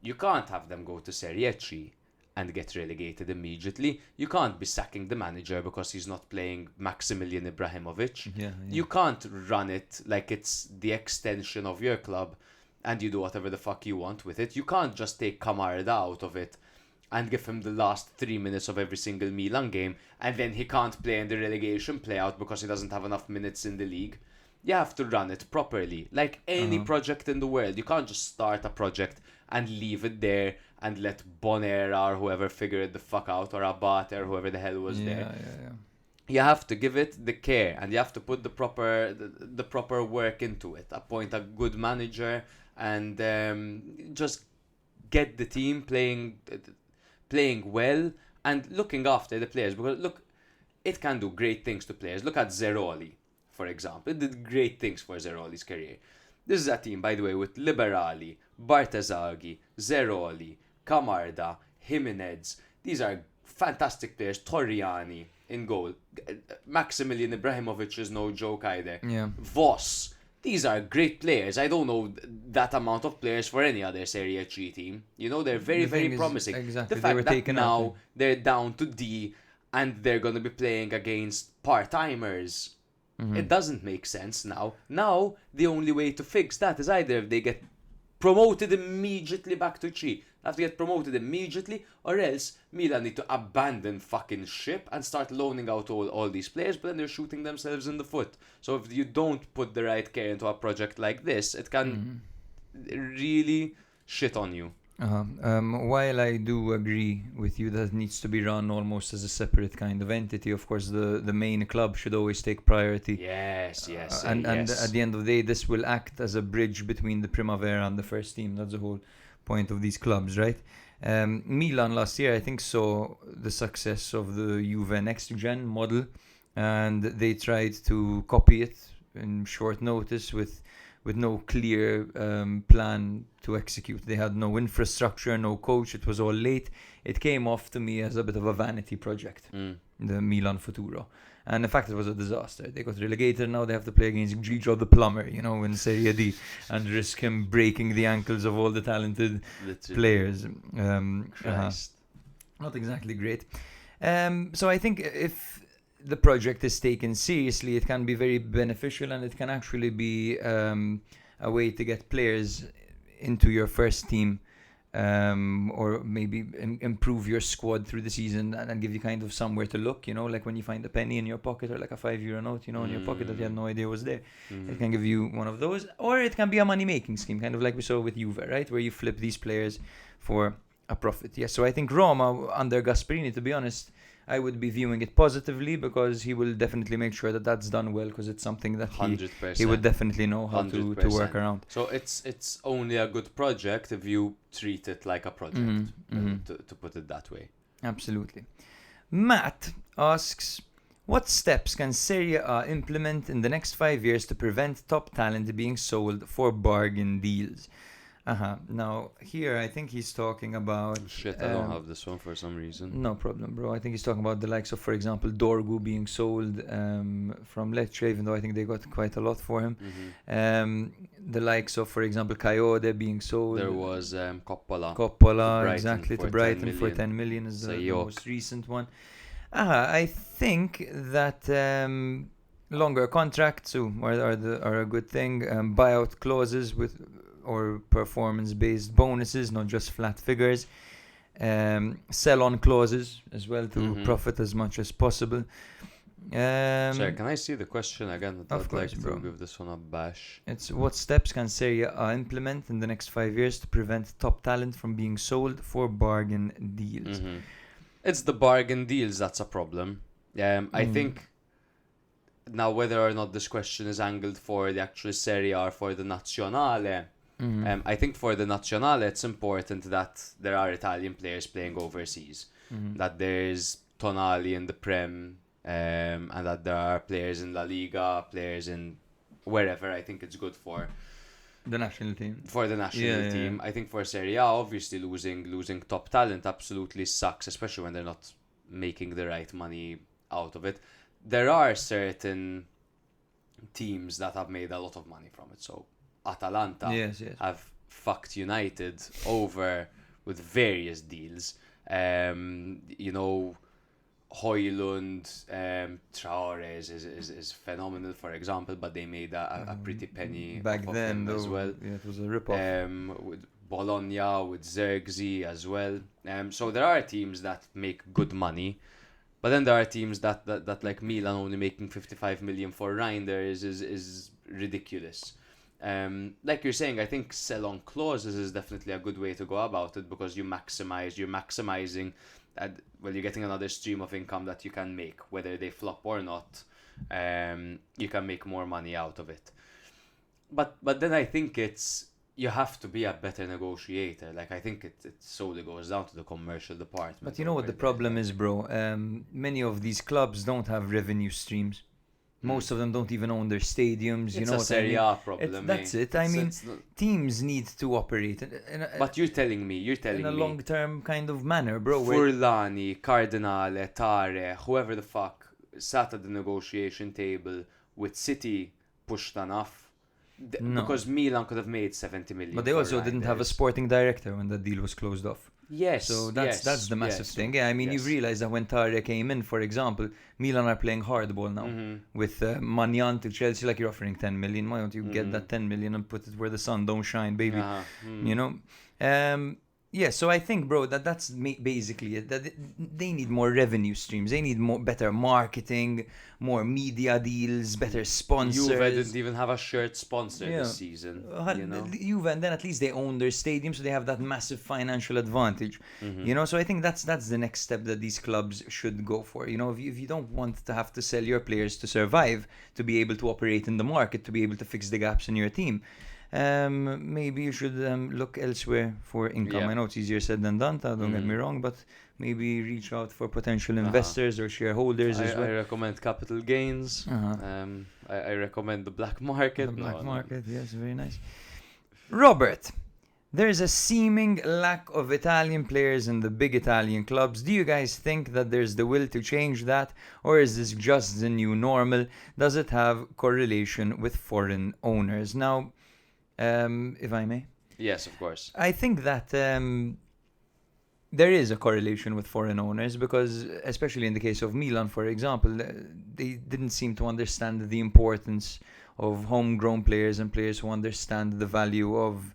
you can't have them go to Serie C and get relegated immediately. You can't be sacking the manager because he's not playing Maximilian Ibrahimovic. Yeah. You can't run it like it's the extension of your club and you do whatever the fuck you want with it. You can't just take Camarda out of it and give him the last 3 minutes of every single Milan game, and then he can't play in the relegation playout because he doesn't have enough minutes in the league. You have to run it properly, like any project in the world. You can't just start a project and leave it there and let Bonera or whoever figure it the fuck out, or Abate or whoever the hell was there. Yeah. You have to give it the care, and you have to put the proper work into it. Appoint a good manager, and just get the team playing well and looking after the players. Because look, it can do great things to players. Look at Zeroli, for example. It did great things for Zeroli's career. This is a team, by the way, with Liberali, Bartesaghi, Zeroli, Camarda, Jimenez. These are fantastic players. Torriani in goal. Maximilian Ibrahimovic is no joke either. Yeah. Voss. These are great players. I don't know that amount of players for any other Serie C team. You know, they're very, The thing very is, promising. exactly, The they fact were that taken out, now they're down to D and they're going to be playing against part-timers, it doesn't make sense now. Now, the only way to fix that is either if they get promoted immediately back to C. Have to get promoted immediately, or else Milan need to abandon fucking ship and start loaning out all these players, but then they're shooting themselves in the foot. So if you don't put the right care into a project like this, it can really shit on you. While I do agree with you that it needs to be run almost as a separate kind of entity, of course the main club should always take priority. Yes. And at the end of the day, this will act as a bridge between the Primavera and the first team. That's the whole point of these clubs, right? Milan last year, I think, saw the success of the Juve Next Gen model, and they tried to copy it in short notice with no clear plan to execute. They had no infrastructure, no coach. It was all late. It came off to me as a bit of a vanity project, the Milan Futuro. And in fact, it was a disaster. They got relegated. Now they have to play against Gigio the plumber, in Serie D, and risk him breaking the ankles of all the talented players. Christ. Not exactly great. So I think if the project is taken seriously, it can be very beneficial, and it can actually be a way to get players into your first team, or maybe improve your squad through the season and give you kind of somewhere to look, like when you find a penny in your pocket or like a €5 note, in your pocket that you had no idea was there. It can give you one of those, or it can be a money-making scheme, kind of like we saw with Juve, right, where you flip these players for a profit. Yeah, so I think Roma under Gasperini, to be honest, I would be viewing it positively, because he will definitely make sure that that's done well, because it's something that 100%. he would definitely know how to work around. So it's only a good project if you treat it like a project, to put it that way. Absolutely. Matt asks, what steps can Serie A implement in the next 5 years to prevent top talent being sold for bargain deals? Now, here I think he's talking about... Shit, I don't have this one for some reason. No problem, bro. I think he's talking about the likes of, for example, Dorgu being sold from Lecce, even though I think they got quite a lot for him. The likes of, for example, Coyote being sold. There was Coppola. Coppola, exactly, to Brighton for 10 million is the most recent one. I think that longer contracts are a good thing. Buyout clauses or performance-based bonuses, not just flat figures. Sell-on clauses as well to profit as much as possible. Sorry, can I see the question again? Of course, bro. Give this one a bash. It's what steps can Serie A implement in the next 5 years to prevent top talent from being sold for bargain deals? It's the bargain deals that's a problem. I think now whether or not this question is angled for the actual Serie A or for the Nazionale, I think for the Nazionale it's important that there are Italian players playing overseas, that there's Tonali in the Prem, and that there are players in La Liga, players in wherever. I think it's good for the national team. For the national team. I think for Serie A, obviously losing top talent absolutely sucks, especially when they're not making the right money out of it. There are certain teams that have made a lot of money from it. So Atalanta have fucked United over with various deals. Hoylund, Traore is phenomenal, for example, but they made a pretty penny back off then him as well. Yeah, it was a rip-off. With Bologna, with Zirkzee as well. So there are teams that make good money, but then there are teams that like Milan only making 55 million for Reinders is ridiculous. Like you're saying, I think sell-on clauses is definitely a good way to go about it, because you're maximizing. You're getting another stream of income that you can make, whether they flop or not. You can make more money out of it. But then I think you have to be a better negotiator. Like, I think it solely goes down to the commercial department. But you know what the problem is, bro? Many of these clubs don't have revenue streams. Most of them don't even own their stadiums. You It's know a what I Serie mean? A problem. That's eh? it. I mean, it's not- teams need to operate but you're telling me, in a long-term kind of manner, bro. where- Furlani, Cardinale, Tare, whoever the fuck sat at the negotiation table with City pushed enough. No. Because Milan could have made 70 million. But they for also didn't have a Reinders. sporting director when the deal was closed off. Yes. So that's the massive yes, thing. Yeah, I mean, yes. you've realized that when Tare came in, for example, Milan are playing hardball now Mhm. with Magnan to Chelsea. Like, you're offering 10 million. Why don't you get Mhm. that 10 million and put it where the sun don't shine, baby? Uh-huh. Mm. You know. Yeah, so I think, bro, that's basically it. That they need more revenue streams. They need better marketing, more media deals, better sponsors. Juve didn't even have a shirt sponsor Yeah. this season. You know? Juve, and then at least they own their stadium, so they have that massive financial advantage. Mhm. You know, so I think that's the next step that these clubs should go for. You know, if you don't want to have to sell your players to survive, to be able to operate in the market, to be able to fix the gaps in your team, maybe you should look elsewhere for income. Yeah. I know it's easier said than done, don't get me wrong, but maybe reach out for potential investors or shareholders as I well. recommend capital gains. Uh-huh. I recommend the black market. The black No. market, yes, very nice. Robert, there's a seeming lack of Italian players in the big Italian clubs. Do you guys think that there's the will to change that, or is this just the new normal? Does it have correlation with foreign owners? Now, if I may, Yes, of course. I think that there is a correlation with foreign owners because, especially in the case of Milan, for example, they didn't seem to understand the importance of homegrown players and players who understand the value of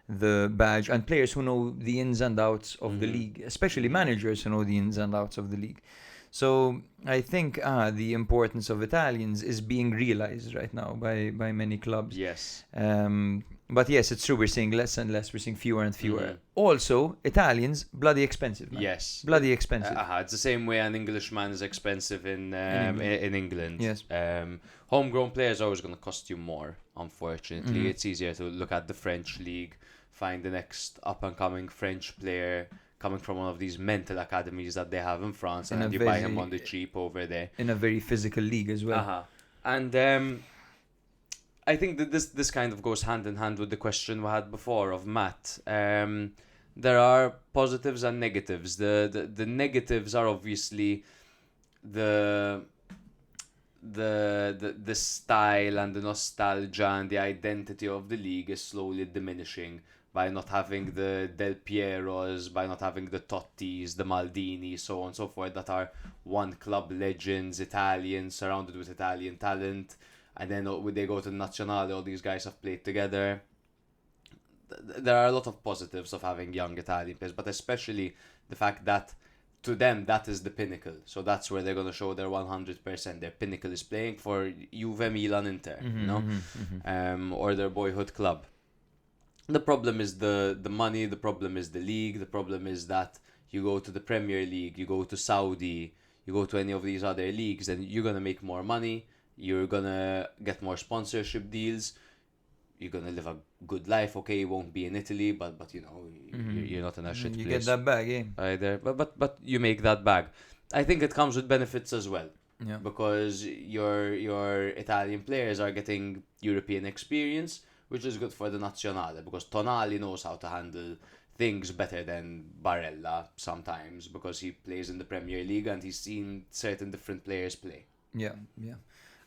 the badge and players who know the ins and outs of the league, especially managers who know the ins and outs of the league. So I think the importance of Italians is being realized right now by many clubs. Yes. But yes, it's true. We're seeing less and less. We're seeing fewer and fewer. Mhm. Also, Italians, bloody expensive, man. Yes. Bloody expensive. It's the same way an Englishman is expensive in England. Yes. Homegrown players are always going to cost you more, unfortunately. Mhm. It's easier to look at the French league, find the next up-and-coming French player coming from one of these mental academies that they have in France, In a and you buy very- him on the cheap over there. In a very physical league as well. And I think that this kind of goes hand in hand with the question we had before of Matt. There are positives and negatives. The negatives are obviously the style and the nostalgia and the identity of the league is slowly diminishing by not having the Del Pieros, by not having the Tottis, the Maldini, so on and so forth, that are one club legends, Italians, surrounded with Italian talent. And then when they go to the Nazionale, all these guys have played together. There are a lot of positives of having young Italian players, but especially the fact that to them that is the pinnacle. So that's where they're going to show their 100%. Their pinnacle is playing for Juve, Milan, Inter, you know, or their boyhood club. The problem is the money. The problem is the league. The problem is that you go to the Premier League, you go to Saudi, you go to any of these other leagues, and you're going to make more money. You're going to get more sponsorship deals. You're going to live a good life. Okay, you won't be in Italy, but you know, you're not in a shit You place get that bag, eh? either. But you make that bag. I think it comes with benefits as well. Yeah. Because your Italian players are getting European experience, which is good for the Nazionale, because Tonali knows how to handle things better than Barella sometimes, because he plays in the Premier League and he's seen certain different players play. Yeah.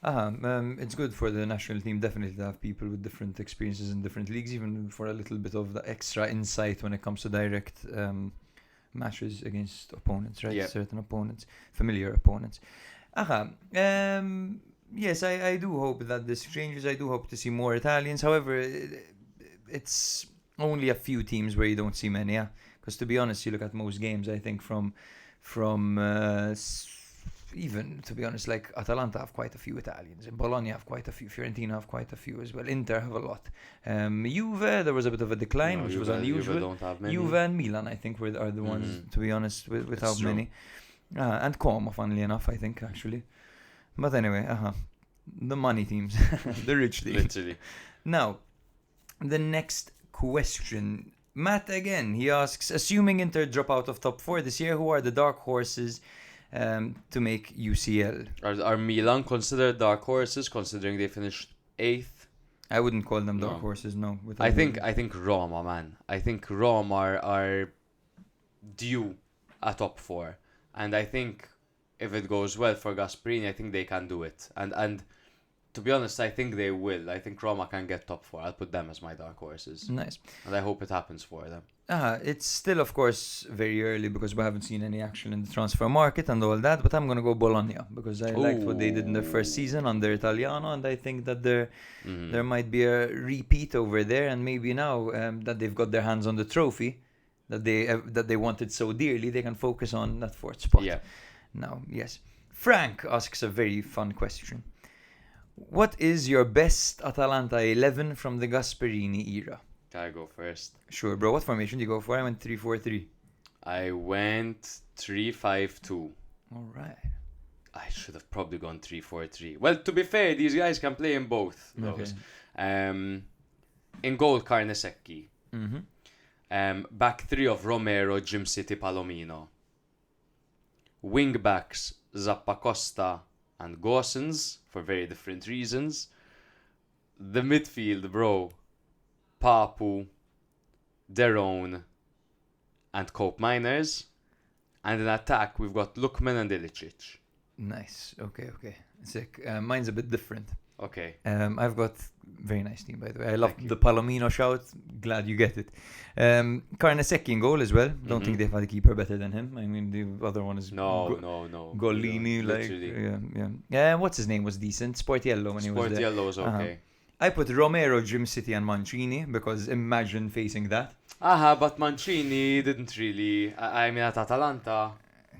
It's good for the national team, definitely, to have people with different experiences in different leagues, even for a little bit of the extra insight when it comes to direct matches against opponents, right? Yeah. Certain opponents, familiar opponents. Yes, I do hope that this changes. I do hope to see more Italians. However, it's only a few teams where you don't see many, yeah? Because to be honest, you look at most games, I think from even, to be honest, like Atalanta have quite a few Italians, and Bologna have quite a few, Fiorentina have quite a few as well, Inter have a lot. Juve, there was a bit of a decline, which was unusual. Juve don't have many. Juve and Milan, I think, are the ones, to be honest, without true. many. And Como, funnily enough, I think, actually. But anyway, the money teams, the rich teams. Literally. Now, the next question. Matt again, he asks, assuming Inter drop out of top 4 this year, who are the dark horses to make UCL. Are Milan considered dark horses considering they finished 8th? I wouldn't call them dark No. horses, no. I think Roma, man. I think Roma are due a top 4, and I think if it goes well for Gasperini, I think they can do it. And to be honest, I think they will. I think Roma can get top 4. I'll put them as my dark horses, Nice. and I hope it happens for them. It's still, of course, very early because we haven't seen any action in the transfer market and all that, but I'm going to go Bologna because I liked what they did in their first season under Italiano, and I think that there might be a repeat over there, and maybe now that they've got their hands on the trophy that they wanted so dearly, they can focus on that 4th spot. Yeah. Now, yes. Frank asks a very fun question. What is your best Atalanta 11 from the Gasperini era? Can I go first? Sure, bro. What formation do you go for? I went 3-4-3. I went 3-5-2. All right. I should have probably gone 3-4-3. Well, to be fair, these guys can play in both those. Okay. In goal, Carnesecchi. Mm-hmm. Back 3 of Romero, Jim City, Palomino. Wing backs, Zappacosta and Gosens, for very different reasons. The midfield, bro, Papu, Derone, and Cope Miners. And in attack, we've got Lukman and Ilicic. Nice. Okay. Sick. Mine's a bit different. Okay. I've got very nice team, by the way. I love the Palomino shout. Glad you get it. Carnesecchi in goal as well. Don't think they've had a keeper better than him. I mean, the other one is No. Golini. Literally. Yeah. What's his name was decent. Sportiello when he was there. Sportiello was okay. I put Romero, Jim City, and Mancini because imagine facing that. But Mancini didn't really. I mean, at Atalanta.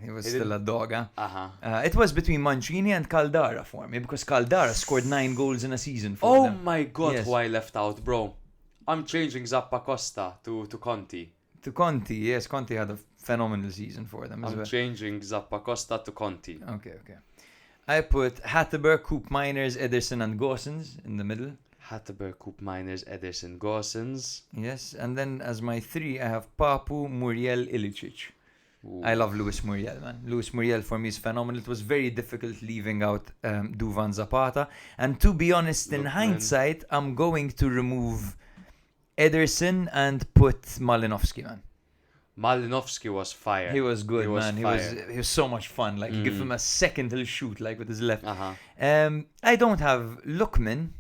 He was still a dog, huh? Uh-huh. It was between Mancini and Caldara for me because Caldara scored 9 goals in a season for them. Oh my god, Yes. who I left out, bro. I'm changing Zappacosta to Conti. To Conti, yes. Conti had a phenomenal season for them as I'm well. changing Zappacosta to Conti. Okay. I put Hatteberg, Coop Miners, Ederson, and Gosens in the middle. Hatteberg, Coop Miners, Ederson, Gosens. Yes, and then as my 3, I have Papu, Muriel, Ilicic. I love Luis Muriel, man. Luis Muriel for me is phenomenal. It was very difficult leaving out Duvan Zapata. And to be honest, in hindsight, I'm going to remove Ederson and put Malinovsky, man. Malinovsky was fire. He was good, was man. fire. He was so much fun. Like, you give him a second, he'll shoot, like, with his left. I don't have Lukman.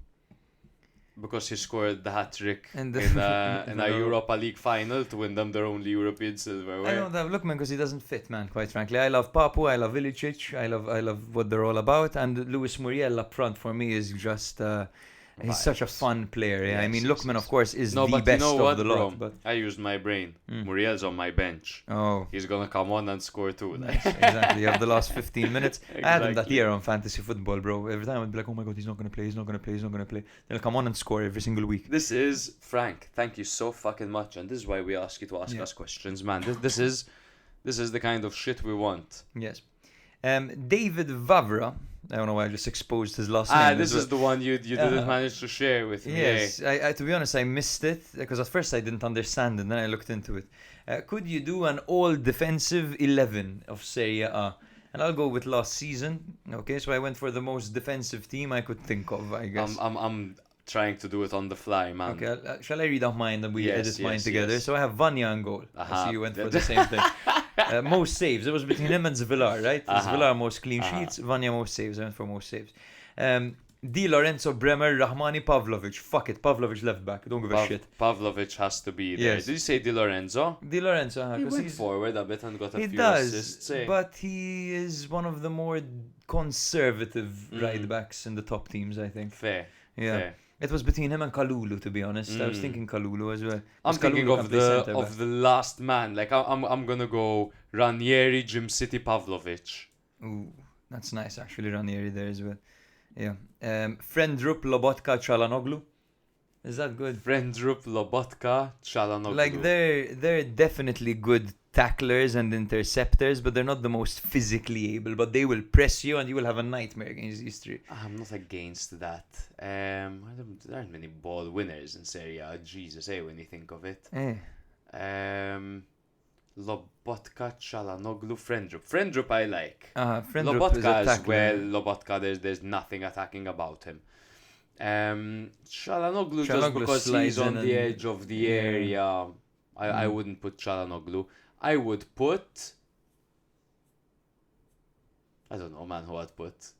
Because he scored the hat-trick In in the- a Europa League final to win them their only European silverware. I don't have Lukman because he doesn't fit, man, quite frankly. I love Papu, I love Ilicic, I love what they're all about. And Luis Muriel up front for me is just... he's such a fun player. Yeah? I mean, Lukman, of course, is the best of the lot. But I used my brain. Muriel's on my bench. Oh, He's going to come on and score too. nice. Exactly. You have the last 15 minutes. I had him that Exactly. year on fantasy football, bro. Every time I'd be like, oh my God, he's not going to play. Then he'll come on and score every single week. This is Frank. Thank you so fucking much, and this is why we ask you to ask us questions, man. This is the kind of shit we want. Yes. David Vavra. I don't know why I just exposed his last name. This is the one you didn't manage to share with me. Yes, I to be honest, I missed it because at first I didn't understand, and then I looked into it. Could you do an all-defensive 11 of Serie A? And I'll go with last season. Okay, so I went for the most defensive team I could think of, I guess. I'm trying to do it on the fly, man. Okay, shall I read out mine and we edit mine yes, together? yes. So I have Vanya in goal. I see you went for the same thing. Most saves. It was between him and Zvilar, right? Zvilar most clean sheets, Vanya most saves. I went for most saves. Di Lorenzo, Bremer, Rahmani, Pavlovic. Fuck it, Pavlovic left back. Don't give a shit. Pavlovic has to be there. Yes. Did you say Di Lorenzo? Di Lorenzo, He 'cause went he's forward a bit and got a he few does, assists. Eh? but he is one of the more conservative right backs in the top teams, I think. Fair. Yeah. Fair. It was between him and Kalulu, to be honest. I was thinking Kalulu as well. I'm 'Cause thinking Kalulu of can play centre-back. the last man. Like I'm gonna go Ranieri, Jim City, Pavlovic. Ooh, that's nice actually. Ranieri there as well. Yeah. Friendrup, Lobotka, Chalanoglu. Is that good? Friendrup, Lobotka, Chalanoglu. Like they're definitely good tacklers and interceptors, but they're not the most physically able. But they will press you, and you will have a nightmare against these three. I'm not against that. There aren't many ball winners in Serie A. Jesus, when you think of it. Lobotka, Çalhanoğlu, Friendrup I like. Friendrup is a Lobotka as tackler. well. Lobotka, there's nothing attacking about him. Çalhanoğlu just Çalhanoğlu because slides he's on in the and- edge of the yeah. area. I wouldn't put Çalhanoğlu. I would put... I don't know, man, who I'd put.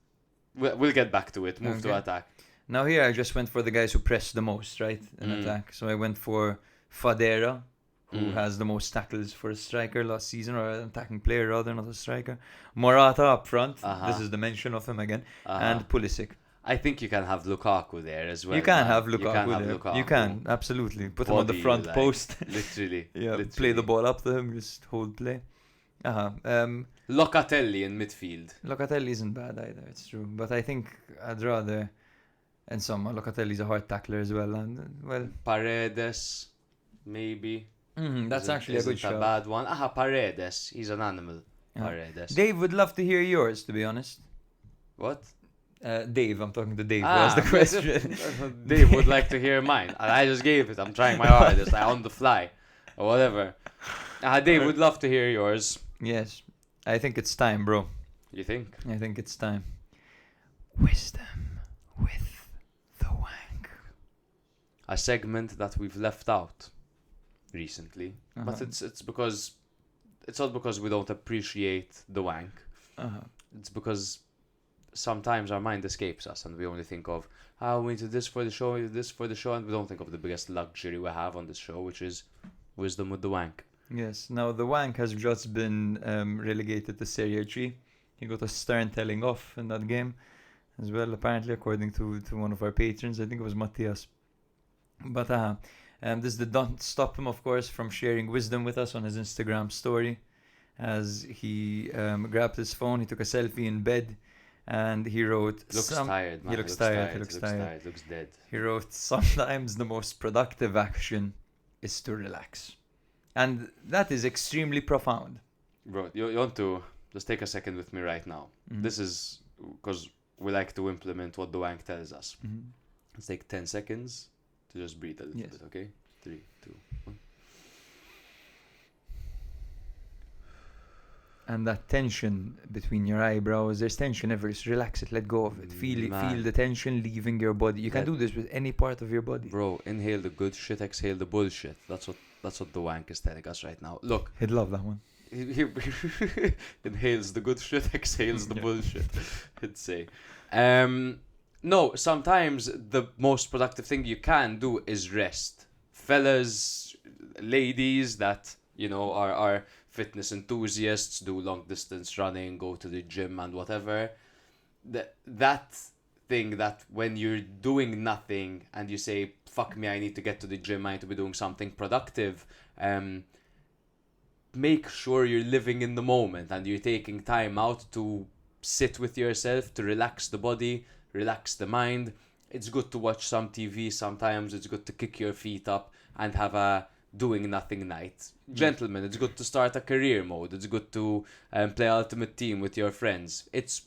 We'll get back to it. Move to Okay. attack. Now here I just went for the guys who press the most, right, in attack. So I went for Fadera, who has the most tackles for a striker last season, or an attacking player rather, not a striker. Morata up front. This is the mention of him again. And Pulisic. I think you can have Lukaku there as well. You can man. have You can have Lukaku there. Lukaku. You can, absolutely. Put him on the Body, front like, post. Literally. Yeah, play literally. the ball up to him, just hold play. Locatelli in midfield. Locatelli isn't bad either, it's true. But I think I'd rather... And Locatelli's a hard tackler as well. And well, Paredes, maybe. that's actually a good Isn't a shout. bad one. Paredes. He's an animal. Yeah. Paredes. Dave would love to hear yours, to be honest. What? Dave, I'm talking to Dave. Who asked the question. Dave would like to hear mine. And I just gave it. I'm trying my hardest. On the fly. Or whatever. Dave would love to hear yours. Yes, I think it's time, bro. You think? I think it's time. Wisdom with the wank. A segment that we've left out recently. But it's because... It's not because we don't appreciate the wank. It's because sometimes our mind escapes us and we only think of, we need to do this for the show, and we don't think of the biggest luxury we have on this show, which is wisdom with the wank. Yes, now the wank has just been relegated to Serie C. He got a stern telling off in that game as well, apparently, according to one of our patrons. I think it was Matthias. But this did not stop him, of course, from sharing wisdom with us on his Instagram story. As he grabbed his phone, he took a selfie in bed, and he wrote... Looks tired, man. He looks tired. Looks dead. He wrote, sometimes the most productive action is to relax. And that is extremely profound. Bro, you want to just take a second with me right now. This is because we like to implement what the wank tells us. Let's take 10 seconds to just breathe a little bit, okay? 3, 2, 1. And that tension between your eyebrows, there's tension everywhere. Just relax it, let go of it. Feel the tension leaving your body. You can do this with any part of your body. Bro, inhale the good shit, exhale the bullshit. That's what the wank is telling us right now. Look. He'd love that one. He inhales the good shit, exhales the bullshit. He'd say. No, sometimes the most productive thing you can do is rest. Fellas, ladies that, are fitness enthusiasts, do long distance running, go to the gym and whatever. That thing that when you're doing nothing and you say, fuck me, I need to get to the gym, I need to be doing something productive, make sure you're living in the moment and you're taking time out to sit with yourself, to relax the body, relax the mind. It's good to watch some TV sometimes. It's good to kick your feet up and have a doing nothing night. Gentlemen, it's good to start a career mode. It's good to play Ultimate Team with your friends. It's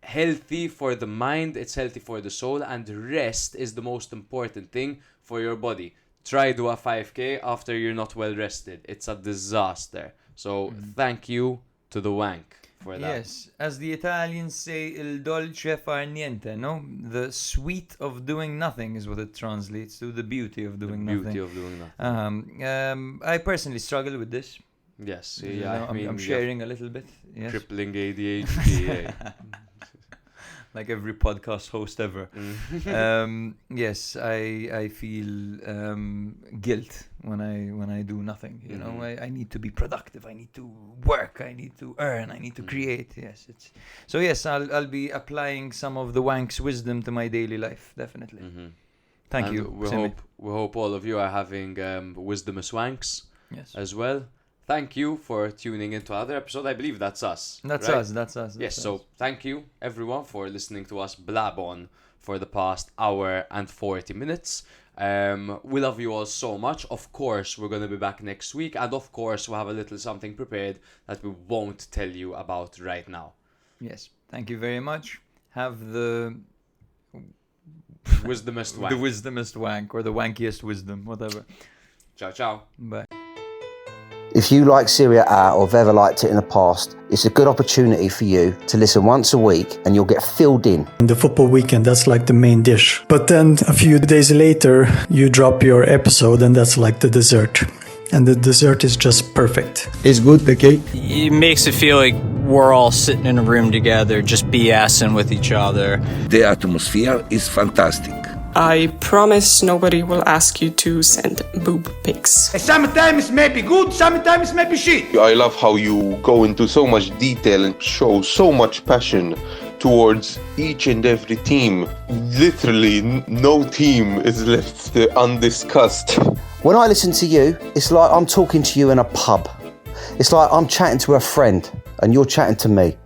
healthy for the mind, it's healthy for the soul, and rest is the most important thing for your body. Try do a 5k after you're not well rested. It's a disaster. So thank you to the wank for that. Yes, as the Italians say, il dolce far niente, no? The sweet of doing nothing is what it translates to, the beauty of doing nothing. Beauty of doing nothing. I personally struggle with this. Yes, I'm sharing a little bit. Yes. Crippling ADHD. Like every podcast host ever. Yes, I feel guilt when I do nothing. You know, I need to be productive. I need to work. I need to earn. I need to create. Yes, so. Yes, I'll be applying some of the wank's wisdom to my daily life. Definitely. Thank and you. We hope all of you are having wisdomous wanks as well. Thank you for tuning into another episode. I believe that's us. That's right? us. Yes, so thank you everyone for listening to us blab on for the past hour and 40 minutes. We love you all so much. Of course, we're going to be back next week. And of course, we'll have a little something prepared that we won't tell you about right now. Yes, thank you very much. Have the wisdomest wank. The wisdomest wank or the wankiest wisdom, whatever. Ciao, ciao. Bye. If you like Serie A or have ever liked it in the past, it's a good opportunity for you to listen once a week and you'll get filled in. In the football weekend, that's like the main dish. But then a few days later, you drop your episode and that's like the dessert. And the dessert is just perfect. It's good, the cake. It makes it feel like we're all sitting in a room together, just BSing with each other. The atmosphere is fantastic. I promise nobody will ask you to send boob pics. Sometimes maybe good, sometimes maybe shit. I love how you go into so much detail and show so much passion towards each and every team. Literally, no team is left undiscussed. When I listen to you, it's like I'm talking to you in a pub. It's like I'm chatting to a friend and you're chatting to me.